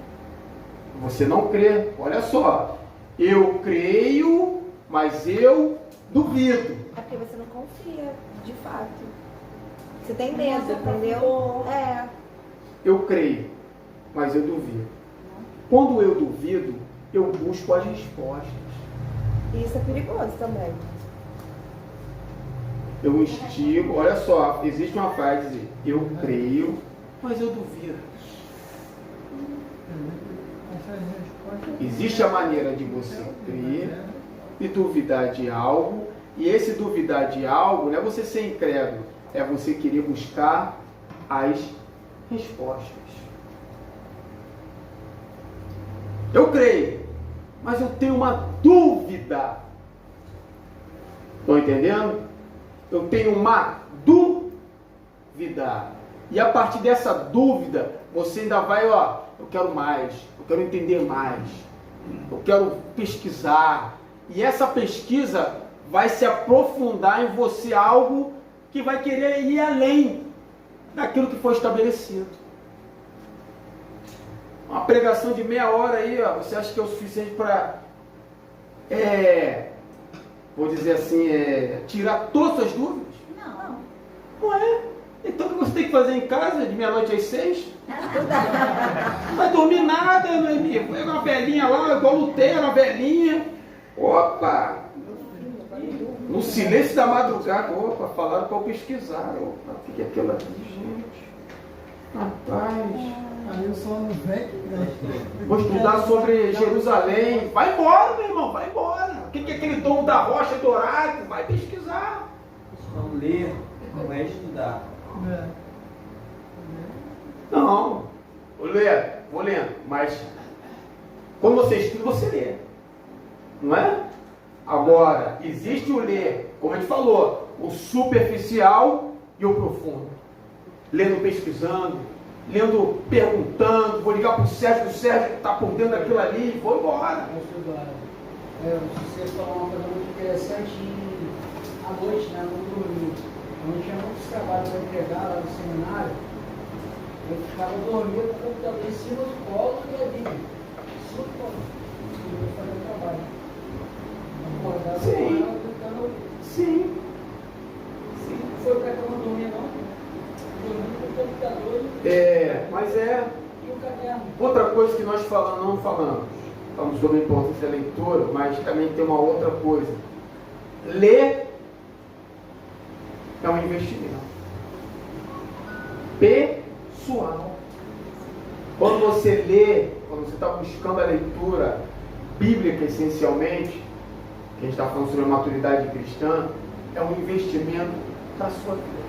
Você não crê. Olha só. Eu creio, mas eu duvido. É porque você não confia, de fato. Você tem medo, entendeu? É. Eu creio, mas eu duvido. Quando eu duvido, eu busco as respostas. E isso é perigoso também. Eu instigo, olha só, existe uma frase, eu creio, mas eu duvido. Existe a maneira de você crer e duvidar de algo, e esse duvidar de algo não é você ser incrédulo, é você querer buscar as respostas. Eu creio, mas eu tenho uma dúvida. Estão entendendo? Eu tenho uma dúvida. E a partir dessa dúvida, você ainda vai, eu quero mais, eu quero entender mais, eu quero pesquisar. E essa pesquisa vai se aprofundar em você algo que vai querer ir além daquilo que foi estabelecido. Uma pregação de meia hora aí, você acha que é o suficiente para, vou dizer assim, tirar todas as dúvidas? Não. Não é. Então o que você tem que fazer em casa, de meia-noite às 6? Não vai dormir nada, meu amigo. Pega uma velhinha lá, igual Lutero, uma velhinha. Opa! No silêncio da madrugada, falaram para eu pesquisar. O que é aquilo ali, gente? Rapaz. Aí eu só não venho. Vou estudar sobre Jerusalém. Vai embora, meu irmão, vai embora. O que é aquele domo da rocha dourado? Vai pesquisar. Não ler, não é estudar. Não. Vou lendo. Mas quando você estuda, você lê. Não é? Agora, existe o ler, como a gente falou, o superficial e o profundo. Lendo, pesquisando, lendo, perguntando, vou ligar para o Sérgio está por dentro daquilo ali, e vou embora. Você falou uma coisa muito interessante à noite, né, no dormir. Eu tinha muitos trabalhos para entregar lá no seminário. Eu ficava dormindo com o computador em cima do colo e a Bíblia. Em cima do colo. Eu ia fazer o trabalho. Acordava com ela, tentando ouvir. Sim. Não foi para que eu não dormia, não. Dormindo com o computador Mas é. e o caderno. Outra coisa que nós não falamos sobre a importância da leitura, mas também tem uma outra coisa. Ler é um investimento pessoal. Quando você lê, quando você está buscando a leitura bíblica essencialmente, que a gente está falando sobre a maturidade cristã, é um investimento da sua vida.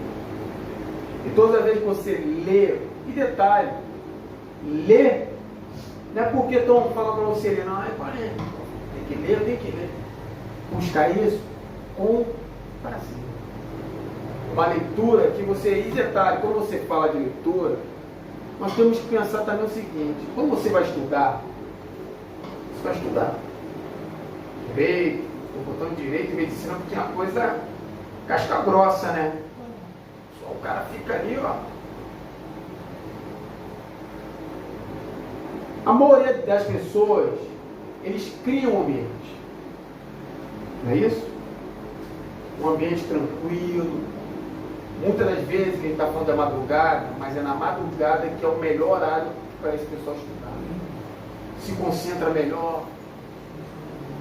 E toda vez que você lê, e detalhe, ler, não é porque estão falando para você ler, não, tem que ler. Buscar isso com prazer. Uma leitura que você, e detalhe, quando você fala de leitura, nós temos que pensar também o seguinte: quando você vai estudar, você vai estudar direito, estou botando direito e medicina porque é uma coisa casca grossa, né? Só o cara fica ali, ó. A maioria das pessoas, eles criam um ambiente, não é isso? Um ambiente tranquilo. Muitas das vezes a gente está falando da madrugada, mas é na madrugada que é o melhor horário para esse pessoal estudar. Se concentra melhor.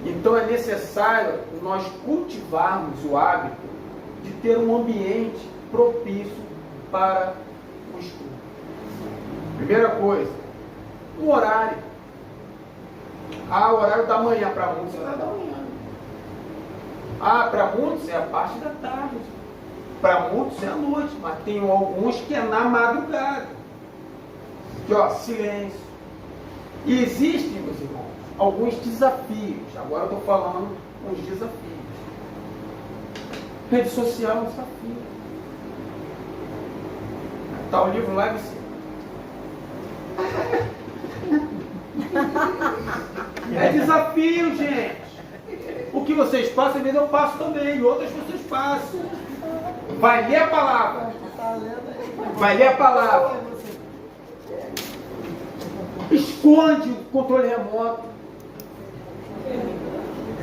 Então é necessário nós cultivarmos o hábito de ter um ambiente propício para o estudo. Primeira coisa, o horário. O horário da manhã, para muitos é da manhã. Para muitos é a parte da tarde. Para muitos é à noite, mas tem alguns que é na madrugada. Que silêncio. E existem, meus irmãos, alguns desafios. Agora eu estou falando uns desafios. Rede social é um desafio. Está o livro lá em cima. É desafio, gente. O que vocês passam, às vezes eu passo também, e outras pessoas passam. Vai ler a palavra. Vai ler a palavra. Esconde o controle remoto.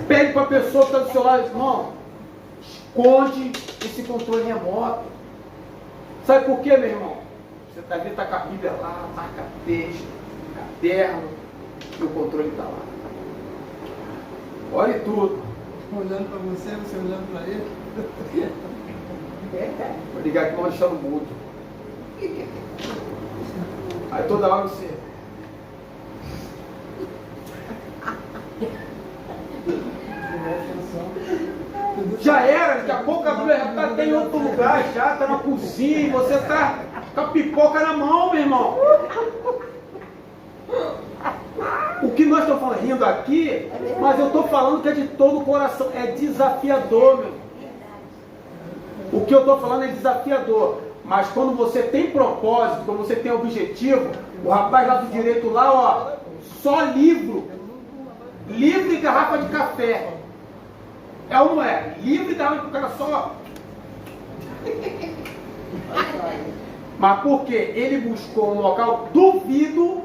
Pede para a pessoa que está do seu lado, irmão, esconde esse controle remoto. Sabe por quê, meu irmão? Você está vendo, está com a Bíblia lá, marca texto, caderno, e o controle está lá. Olhe tudo. Olhando para você, você olhando para ele. Vou ligar aqui, vou deixar no mudo. Aí toda hora você. Já era, daqui a pouco a Bíblia já está em outro lugar, já está na cozinha, e você está com a pipoca na mão, meu irmão. O que nós estamos falando, rindo aqui, mas eu estou falando que é de todo o coração, é desafiador, meu irmão. O que eu estou falando é desafiador, mas quando você tem propósito, quando você tem objetivo, o rapaz lá do direito lá, só livro e garrafa de café. É ou não é? Livro e garrafa de café só. Mas por quê? Ele buscou um local, duvido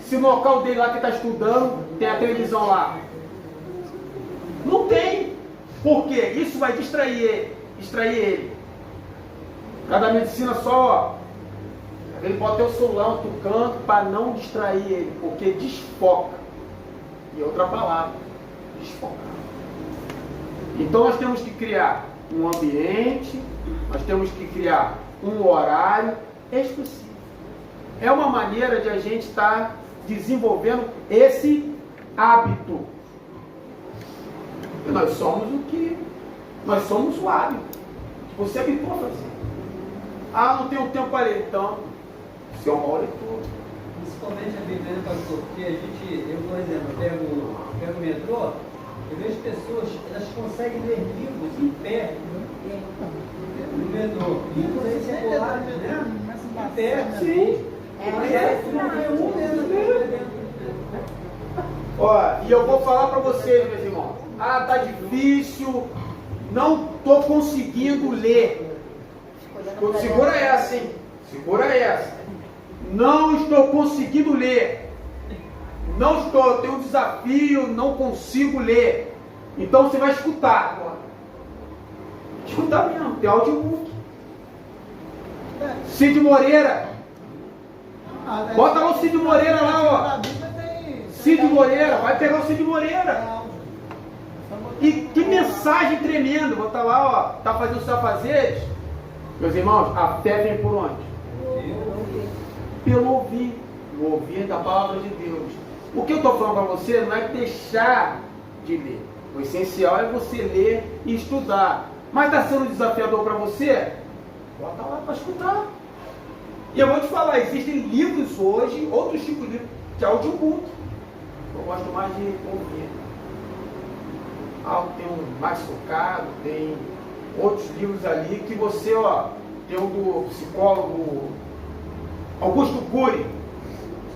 se no local dele lá que está estudando tem a televisão lá. Não tem. Por quê? Isso vai distrair ele. Cada medicina só, ele pode ter o celular em outro canto para não distrair ele, porque desfoca. E outra palavra, desfocar. Então nós temos que criar um ambiente, nós temos que criar um horário específico. É uma maneira de a gente estar desenvolvendo esse hábito. E nós somos o que? Nós somos o hábito que você habituou a fazer. Não tenho tempo para ler, então você é um mau leitor. Principalmente a Bíblia, né, pastor? Porque eu, por exemplo, pego o metrô, Eu vejo pessoas, elas conseguem ler livros em pé, no metrô, livros seculares, né? Em pé, sim. Ó, e eu vou falar para vocês, meus irmãos. Ah, tá difícil, não tô conseguindo ler. Segura essa, hein? Segura essa. Não estou conseguindo ler. Não estou, tenho um desafio, não consigo ler. Então você vai escutar agora. Escutar mesmo, tem audiobook. Cid Moreira. Bota lá o Cid Moreira lá, ó. Cid Moreira, vai pegar o Cid Moreira. E que mensagem tremenda. Bota lá, ó. Tá fazendo os afazeres. Meus irmãos, a fé vem por onde? Pelo ouvir. O ouvir da palavra de Deus. O que eu estou falando para você não é deixar de ler. O essencial é você ler e estudar. Mas está sendo desafiador para você? Bota lá para escutar. E eu vou te falar, existem livros hoje, outros tipos de audiobook. Eu gosto mais de ouvir. Tem um Mais Socado, tem outros livros ali que você, ó, tem o do psicólogo Augusto Cury.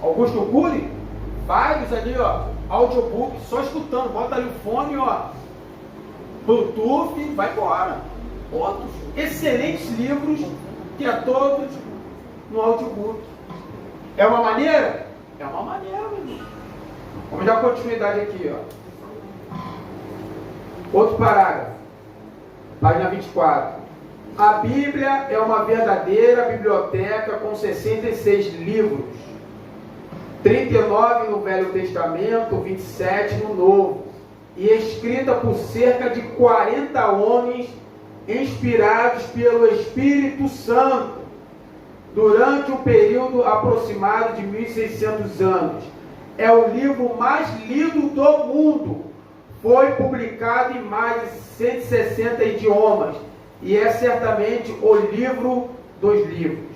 Augusto Cury, vários ali, ó, audiobook, só escutando, bota ali o fone, ó, Bluetooth, vai embora. Outros excelentes livros que é todos no audiobook. É uma maneira? É uma maneira, meu irmão. Vamos dar continuidade aqui, ó. Outro parágrafo, página 24. A Bíblia é uma verdadeira biblioteca com 66 livros, 39 no Velho Testamento, 27 no Novo, e escrita por cerca de 40 homens inspirados pelo Espírito Santo, durante um período aproximado de 1.600 anos. É o livro mais lido do mundo. Foi publicado em mais de 160 idiomas e é certamente o livro dos livros.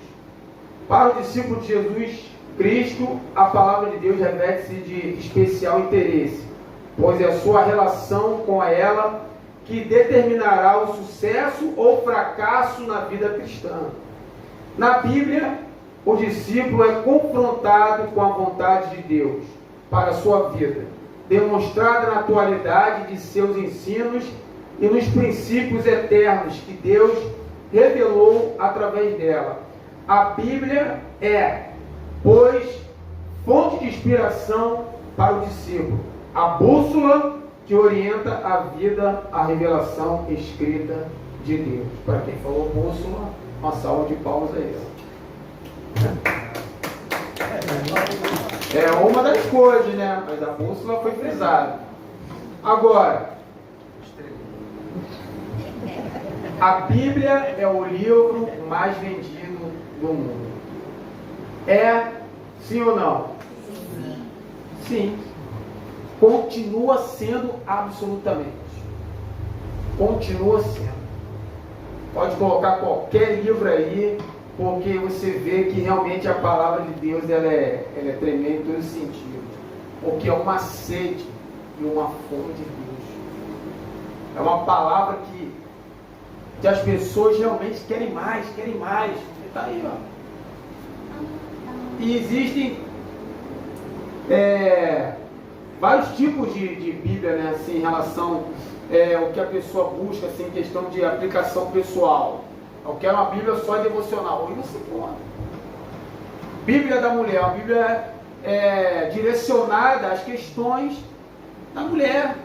Para o discípulo de Jesus Cristo, a palavra de Deus reveste-se de especial interesse, pois é a sua relação com ela que determinará o sucesso ou fracasso na vida cristã. Na Bíblia, o discípulo é confrontado com a vontade de Deus para a sua vida, demonstrada na atualidade de seus ensinos e nos princípios eternos que Deus revelou através dela. A Bíblia é, pois, fonte de inspiração para o discípulo, a bússola que orienta a vida, a revelação escrita de Deus. Para quem falou bússola, uma salva de palmas aí. É uma das coisas, né? Mas a bússola foi frisada. Agora, a Bíblia é o livro mais vendido do mundo. É sim ou não? Sim. Continua sendo absolutamente. Continua sendo. Pode colocar qualquer livro aí, porque você vê que realmente a palavra de Deus ela é tremenda em todos os sentidos. Porque é uma sede e uma fome de Deus. É uma palavra que as pessoas realmente querem mais, querem mais. Está aí, ó. E existem vários tipos de Bíblia, né, assim, em relação ao que a pessoa busca, assim, em questão de aplicação pessoal. Eu quero uma Bíblia só devocional. Hoje você pode. Bíblia da mulher, uma Bíblia direcionada às questões da mulher.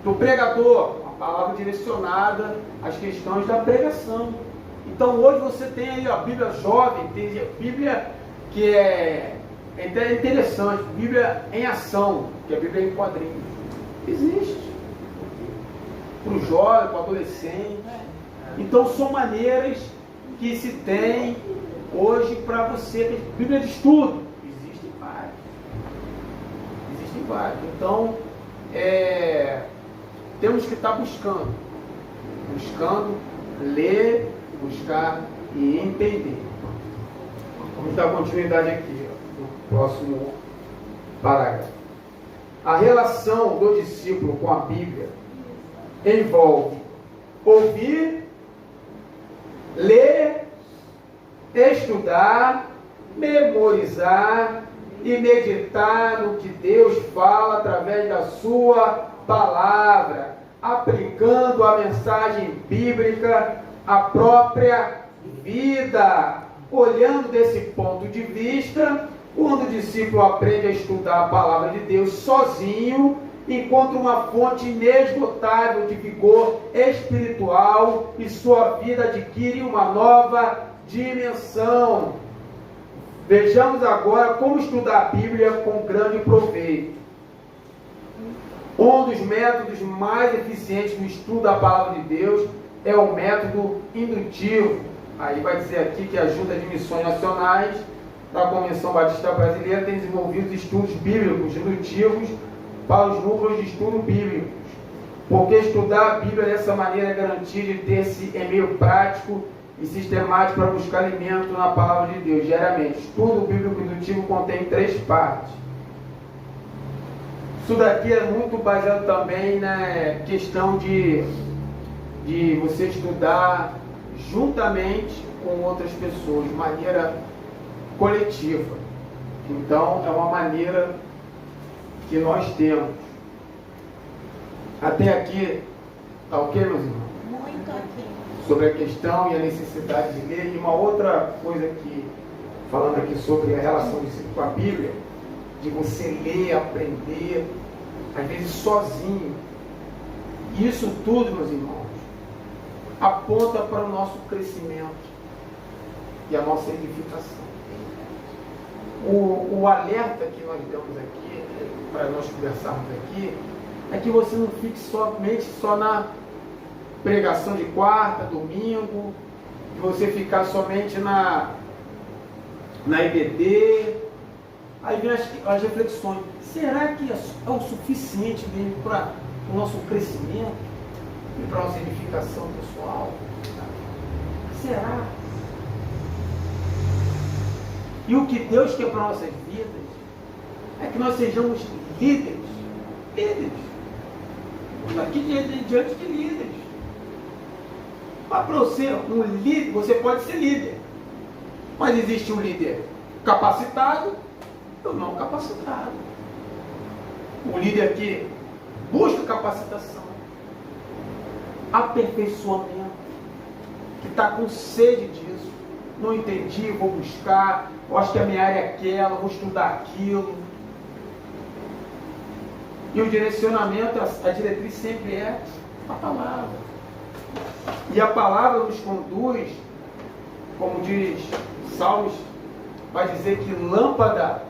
Do pregador, uma palavra direcionada às questões da pregação. Então hoje você tem aí a Bíblia jovem, tem a Bíblia que é interessante, Bíblia em ação, que é a Bíblia em quadrinhos. Existe. Para o jovem, para o adolescente. Então são maneiras que se tem hoje para você. Bíblia de estudo. Existem várias. Existem várias. Então, temos que estar buscando. Buscando ler, buscar e entender. Vamos dar continuidade aqui, no próximo parágrafo. A relação do discípulo com a Bíblia envolve ouvir, ler, estudar, memorizar e meditar no que Deus fala através da sua palavra, aplicando a mensagem bíblica à própria vida. Olhando desse ponto de vista, quando o discípulo aprende a estudar a palavra de Deus sozinho, encontra uma fonte inesgotável de vigor espiritual e sua vida adquire uma nova dimensão. Vejamos agora como estudar a Bíblia com grande proveito. Um dos métodos mais eficientes no estudo da palavra de Deus é o método indutivo. Aí vai dizer aqui que a Junta de Missões Nacionais da Convenção Batista Brasileira tem desenvolvido estudos bíblicos indutivos para os núcleos de estudo bíblicos, porque estudar a Bíblia dessa maneira é garantia de ter-se em meio prático e sistemático para buscar alimento na palavra de Deus diariamente. Estudo bíblico indutivo contém 3 partes. Isso daqui é muito baseado também na questão de você estudar juntamente com outras pessoas, de maneira coletiva. Então, é uma maneira que nós temos. Até aqui, tá ok, meus irmãos? Muito ok. Sobre a questão e a necessidade de ler. E uma outra coisa que, falando aqui sobre a relação do discípulo com a Bíblia, de você ler, aprender, às vezes sozinho. Isso tudo, meus irmãos, aponta para o nosso crescimento e a nossa edificação. O alerta que nós damos aqui, para nós conversarmos aqui, é que você não fique somente só na pregação de quarta, domingo, de você ficar somente na IBD. Aí vem as reflexões. Será que é o suficiente mesmo para o nosso crescimento e para a nossa edificação pessoal? Será? E o que Deus quer para nossas vidas é que nós sejamos líderes. Líderes. Daqui diante de líderes. Mas para você, um líder, você pode ser líder. Mas existe um líder capacitado e um não capacitado. Um líder que busca capacitação, aperfeiçoamento, que está com sede disso. Não entendi, vou buscar, eu acho que a minha área é aquela, vou estudar aquilo. E o direcionamento, a diretriz sempre é a palavra. E a palavra nos conduz, como diz Salmos, vai dizer que lâmpada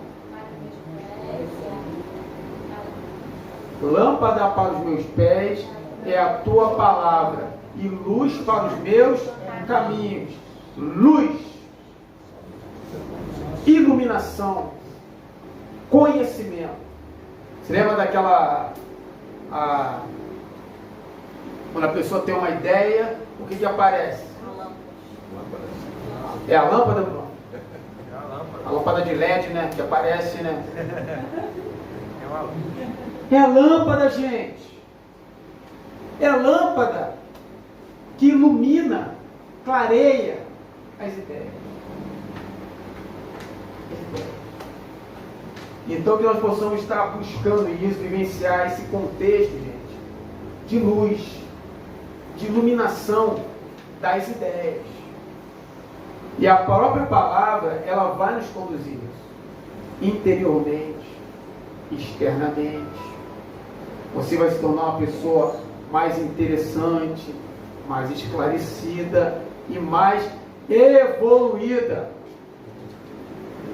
para os meus pés é a tua palavra e luz para os meus caminhos. Luz, iluminação, conhecimento. Você lembra daquela... quando a pessoa tem uma ideia, o que aparece? É a lâmpada, Bruno? A lâmpada de LED, né? Que aparece, né? É a lâmpada, gente. É a lâmpada que ilumina, clareia as ideias. Então que nós possamos estar buscando isso, vivenciar esse contexto, gente, de luz, de iluminação das ideias. E a própria palavra, ela vai nos conduzir interiormente, externamente. Você vai se tornar uma pessoa mais interessante, mais esclarecida e mais evoluída.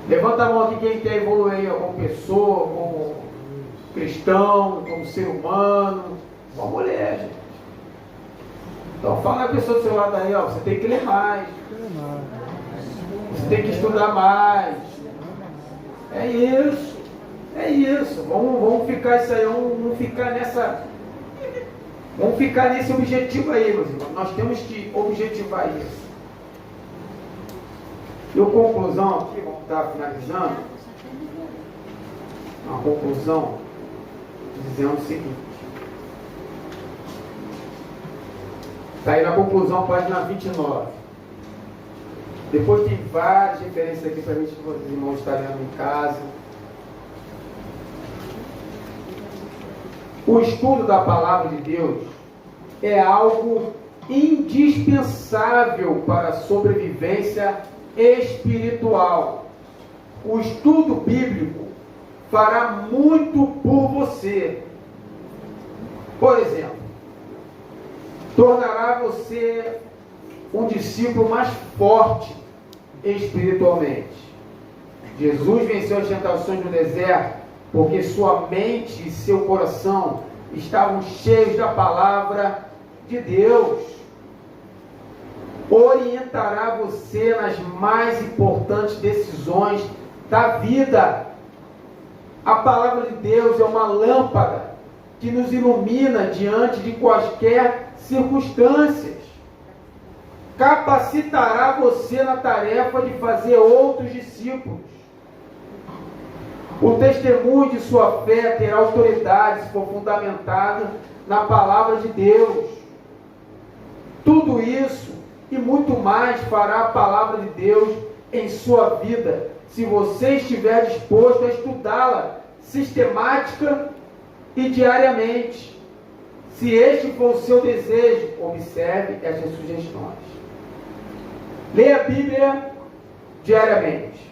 Levanta a mão aqui quem quer evoluir como pessoa, como cristão, como ser humano, como mulher, gente. Então fala a pessoa do seu lado aí, ó, você tem que ler mais. Você tem que estudar mais. É isso. É isso. Vamos ficar isso aí, vamos ficar nessa. Vamos ficar nesse objetivo aí, meus irmãos. Nós temos que objetivar isso. E a conclusão aqui, vamos estar finalizando. Uma conclusão. dizendo o seguinte. Está aí na conclusão, página 29. Depois tem várias referências aqui para a gente, que os irmãos estarem lendo em casa. O estudo da palavra de Deus é algo indispensável para a sobrevivência espiritual. O estudo bíblico fará muito por você. Por exemplo, tornará você um discípulo mais forte espiritualmente. Jesus venceu as tentações no deserto porque sua mente e seu coração estavam cheios da palavra de Deus. Orientará você nas mais importantes decisões da vida. A palavra de Deus é uma lâmpada que nos ilumina diante de quaisquer circunstâncias. Capacitará você na tarefa de fazer outros discípulos. O testemunho de sua fé terá autoridade se for fundamentado na palavra de Deus. Tudo isso e muito mais fará a palavra de Deus em sua vida, se você estiver disposto a estudá-la sistemática e diariamente. Se este for o seu desejo, observe estas sugestões. Leia a Bíblia diariamente.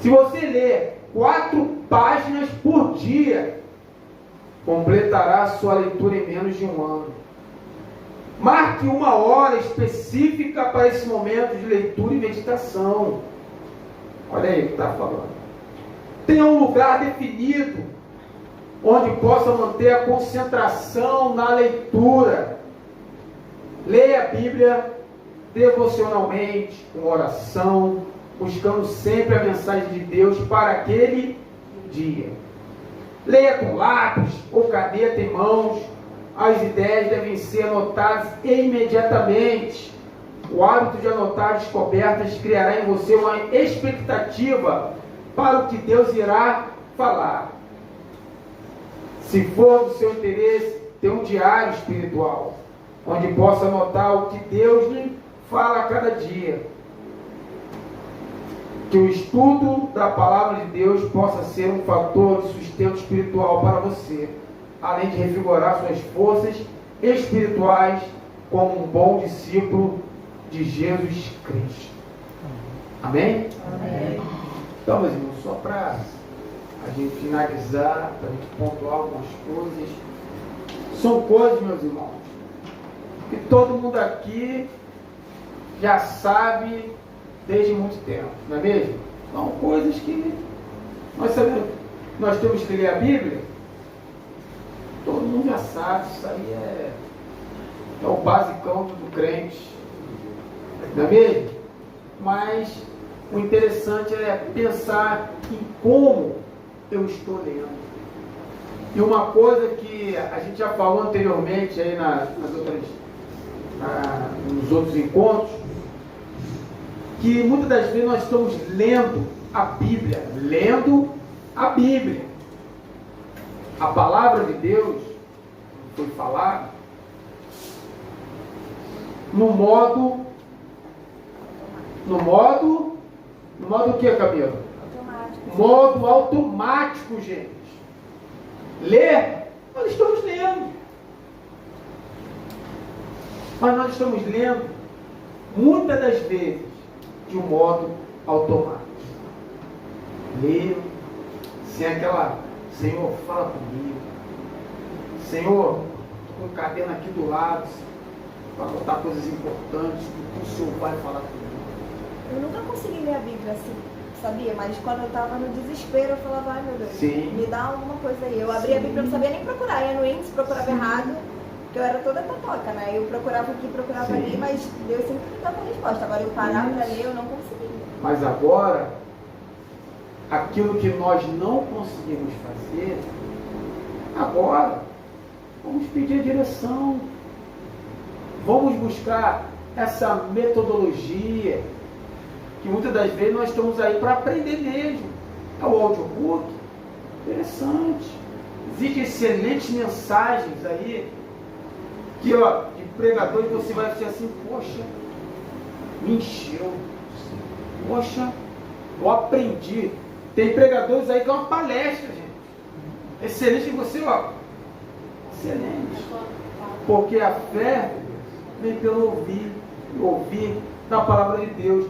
Se você ler 4 páginas por dia, completará a sua leitura em menos de um ano. Marque uma hora específica para esse momento de leitura e meditação. Olha aí o que está falando. Tenha um lugar definido, onde possa manter a concentração na leitura. Leia a Bíblia devocionalmente, com oração, buscando sempre a mensagem de Deus para aquele dia. Leia com lápis ou caneta em mãos. As ideias devem ser anotadas imediatamente. O hábito de anotar descobertas criará em você uma expectativa para o que Deus irá falar. Se for do seu interesse, ter um diário espiritual, onde possa anotar o que Deus lhe fala a cada dia. Que o estudo da palavra de Deus possa ser um fator de sustento espiritual para você, além de revigorar suas forças espirituais como um bom discípulo de Jesus Cristo. Amém? Amém. Então, meus irmãos, só para a gente finalizar, para a gente pontuar algumas coisas. São coisas, meus irmãos, que todo mundo aqui já sabe desde muito tempo, não é mesmo? São coisas que nós sabemos. Nós temos que ler a Bíblia. Todo mundo já sabe, isso aí é o basicão do crente, não é mesmo? Mas o interessante é pensar em como eu estou lendo. E uma coisa que a gente já falou anteriormente aí nos outros encontros, que muitas das vezes nós estamos lendo a Bíblia. A palavra de Deus foi falada no modo o que, Camila? Automático. Modo automático, gente. Ler, nós estamos lendo. Mas nós estamos lendo muitas das vezes de um modo automático. Leio sem aquela, Senhor, fala comigo. Senhor, estou com um caderno aqui do lado para botar coisas importantes que o Senhor vai falar comigo. Eu nunca consegui ler a Bíblia assim, sabia? Mas quando eu estava no desespero, eu falava, ai meu Deus, Sim. me dá alguma coisa aí. Eu abria a Bíblia, eu não sabia nem procurar, ia no índice, procurava errado, porque eu era toda totoca, né? Eu procurava aqui, procurava ali, mas Deus sempre me dava a resposta. Agora eu parava para ler, eu não conseguia. Mas agora, aquilo que nós não conseguimos fazer, agora, vamos pedir a direção. Vamos buscar essa metodologia, que muitas das vezes nós estamos aí para aprender mesmo. É o audiobook, Interessante. Existem excelentes mensagens aí, que, ó, de pregadores, você vai dizer assim, poxa, me encheu. Poxa, eu aprendi. Tem pregadores aí que é uma palestra, gente. Excelente em você, ó. Excelente. Porque a fé vem pelo ouvir da palavra de Deus.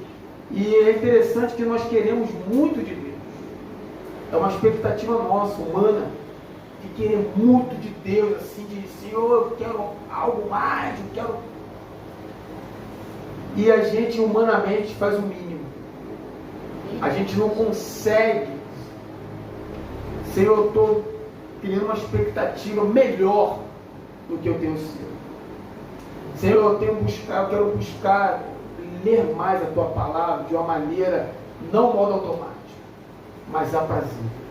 E é interessante que nós queremos muito de Deus. É uma expectativa nossa, humana, de querer muito de Deus, assim, de Senhor, eu quero algo mais, eu quero. E a gente humanamente faz o mínimo. A gente não consegue. Senhor, eu estou criando uma expectativa melhor do que eu tenho sido. Senhor, eu quero buscar ler mais a tua palavra de uma maneira, não modo automático, mas aprazível.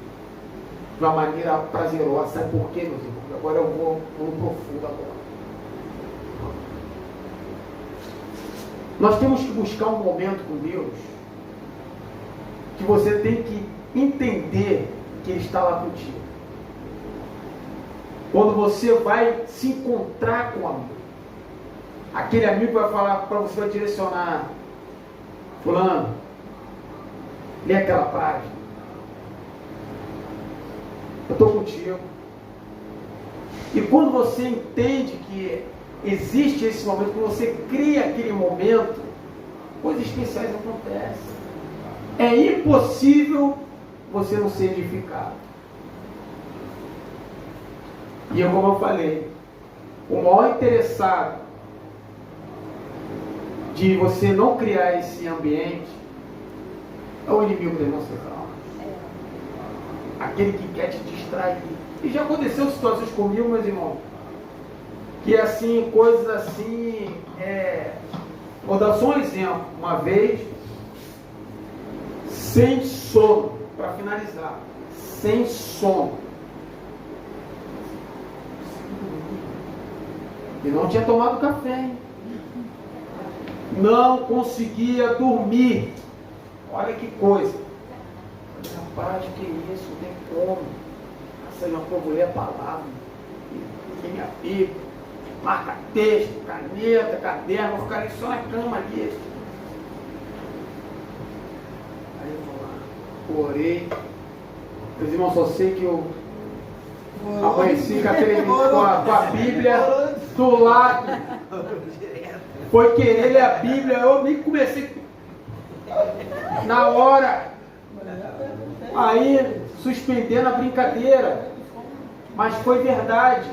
De uma maneira prazerosa. Sabe por quê, meus irmãos? Agora eu vou no profundo agora. Nós temos que buscar um momento com Deus que você tem que entender que Ele está lá contigo. Quando você vai se encontrar com o amigo, aquele amigo vai falar para você, vai direcionar, fulano, lê aquela página, eu estou contigo. E quando você entende que existe esse momento, quando você cria aquele momento, coisas especiais acontecem. É impossível você não ser edificado. E como eu falei, o maior interessado de você não criar esse ambiente é o inimigo das nossas almas. Aquele que quer te distrair. E já aconteceu situações comigo, meus irmãos, que assim, coisas assim, vou dar só um exemplo. Uma vez, sem sono, para finalizar, sem sono, e não tinha tomado café, hein? Não conseguia dormir. Olha que coisa. Rapaz, que isso, não tem como. Nossa, eu vou ler a palavra, peguei minha Bíblia, marca texto, caneta, caderno, vou ficar ali só na cama ali. Aí eu vou lá, orei. Meus irmãos, só sei que eu amanheci com a Bíblia do lado. Foi querer ler a Bíblia, eu nem comecei na hora. Aí suspendendo a brincadeira. Mas foi verdade.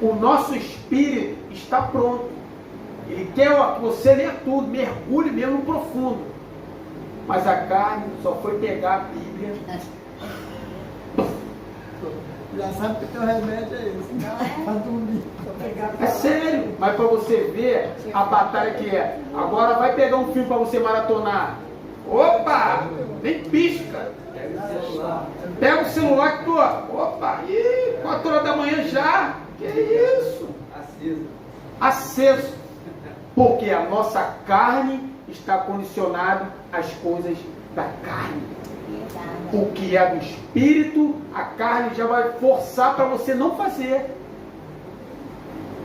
O nosso espírito está pronto. Ele quer que você leia tudo, mergulhe mesmo no profundo. Mas a carne só foi pegar a Bíblia. Já sabe que o teu remédio é esse. Para dormir. É sério, mas para você ver a batalha que é. Agora vai pegar um filme para você maratonar. Opa! Nem pisca. Pega o celular que tu. Opa! Ih, 4 horas da manhã já. Que isso? Aceso. Porque a nossa carne está condicionada às coisas da carne. O que é do espírito, a carne já vai forçar para você não fazer.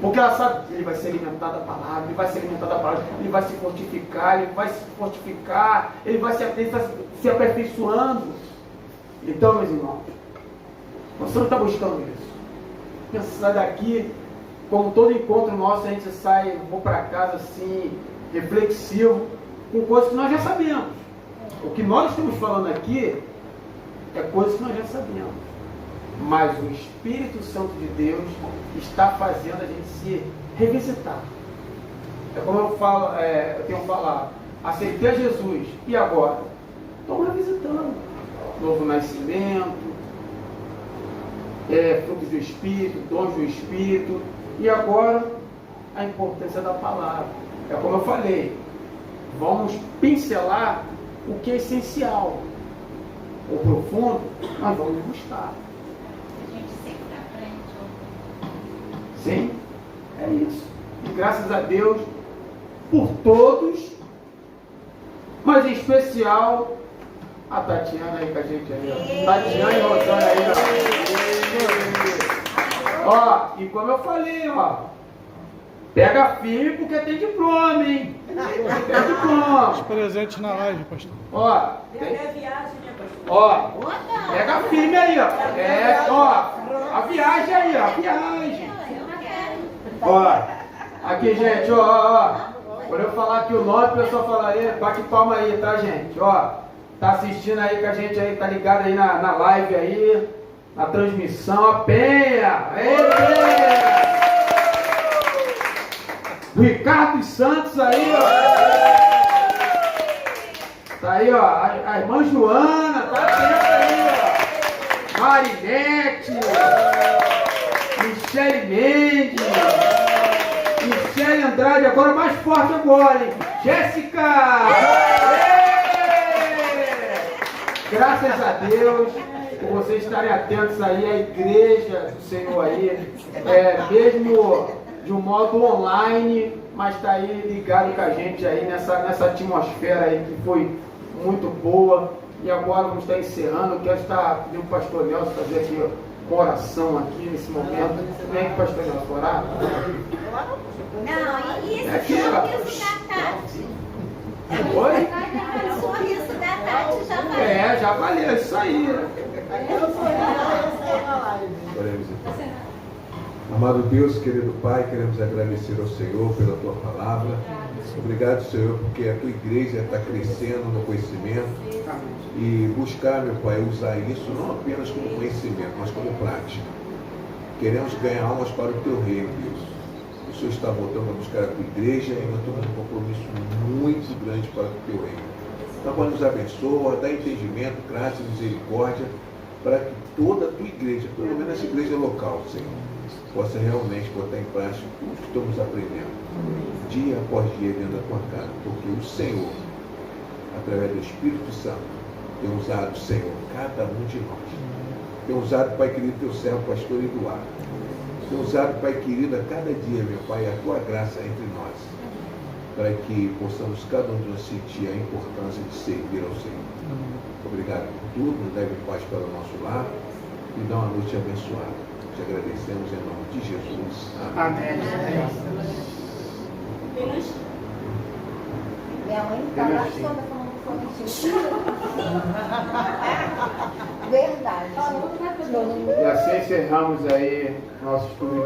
Porque ela sabe, ele vai se alimentar da palavra, ele vai se alimentar da palavra, ele vai se fortificar, ele vai se aperfeiçoando. Então, meus irmãos, você não está buscando isso. Você sai daqui, como todo encontro nosso, a gente sai, vou para casa assim, reflexivo, com coisas que nós já sabemos. O que nós estamos falando aqui é coisas que nós já sabemos. Mas o Espírito Santo de Deus está fazendo a gente se revisitar. É como eu falo, eu tenho falado, aceitei Jesus, e agora? Estamos revisitando. Novo nascimento, frutos do Espírito, dons do Espírito, e agora a importância da palavra. É como eu falei, vamos pincelar o que é essencial. O profundo, nós vamos buscar. Sim, é isso. E graças a Deus por todos, mas em especial A Tatiana aí com a gente aí, ó. Tatiana e Rosana aí, ó. Ó, e como eu falei, ó. Pega firme porque tem diploma, hein? Tem diploma. Presente na live, pastor. Ó, Tem a viagem, né, pastor? ó. Pega firme aí, ó. É, ó. A viagem aí, ó. A viagem. Ó. Aqui, gente, ó. Quando eu falar aqui o nome, o pessoal fala aí, bate palma aí, tá, gente? Ó. Tá assistindo aí com a gente aí, tá ligado aí na live aí, na transmissão, a Penha! O Ricardo dos Santos aí, ó! Tá aí, ó, a irmã Joana, tá atenta aí, ó! Marinete, Michele Mendes, Michele Andrade, agora mais forte agora, hein? Jéssica! Graças a Deus, por vocês estarem atentos aí à igreja do Senhor aí, mesmo de um modo online, mas está aí ligado com a gente aí nessa atmosfera aí que foi muito boa. E agora vamos estar encerrando, quero estar pedindo o pastor Nelson fazer aqui uma oração aqui nesse momento. Vem aqui, pastor Nelson, orar. Não, e esse Aqui, sorriso da Tati? Oi? O sorriso da Tati já vai. Já valeu, isso aí. Oremos então. Amado Deus, querido Pai, queremos agradecer ao Senhor pela Tua palavra. Obrigado, Senhor, porque a Tua igreja está crescendo no conhecimento e buscar, meu Pai, usar isso não apenas como conhecimento, mas como prática. Queremos ganhar almas para o Teu reino, Deus. O Senhor está voltando a buscar a Tua igreja e nós temos um compromisso muito grande para o Teu reino. Então, Pai, nos abençoa, dá entendimento, graça e misericórdia para que toda a Tua igreja, pelo menos essa igreja local, Senhor, possa realmente botar em prática tudo que estamos aprendendo, dia após dia dentro da Tua casa, porque o Senhor, através do Espírito Santo, tem usado, Senhor, cada um de nós. Tem usado, Pai querido, Teu servo, pastor Eduardo. Tem usado, Pai querido, a cada dia, meu Pai, a Tua graça entre nós, para que possamos cada um de nós sentir a importância de servir ao Senhor. Obrigado por tudo, nos leve paz para o nosso lar e dá uma noite abençoada. Te agradecemos em nome de Jesus. Amém. Minha mãe está lá toda falando que foi mentira. Verdade. E assim encerramos aí nosso estudo.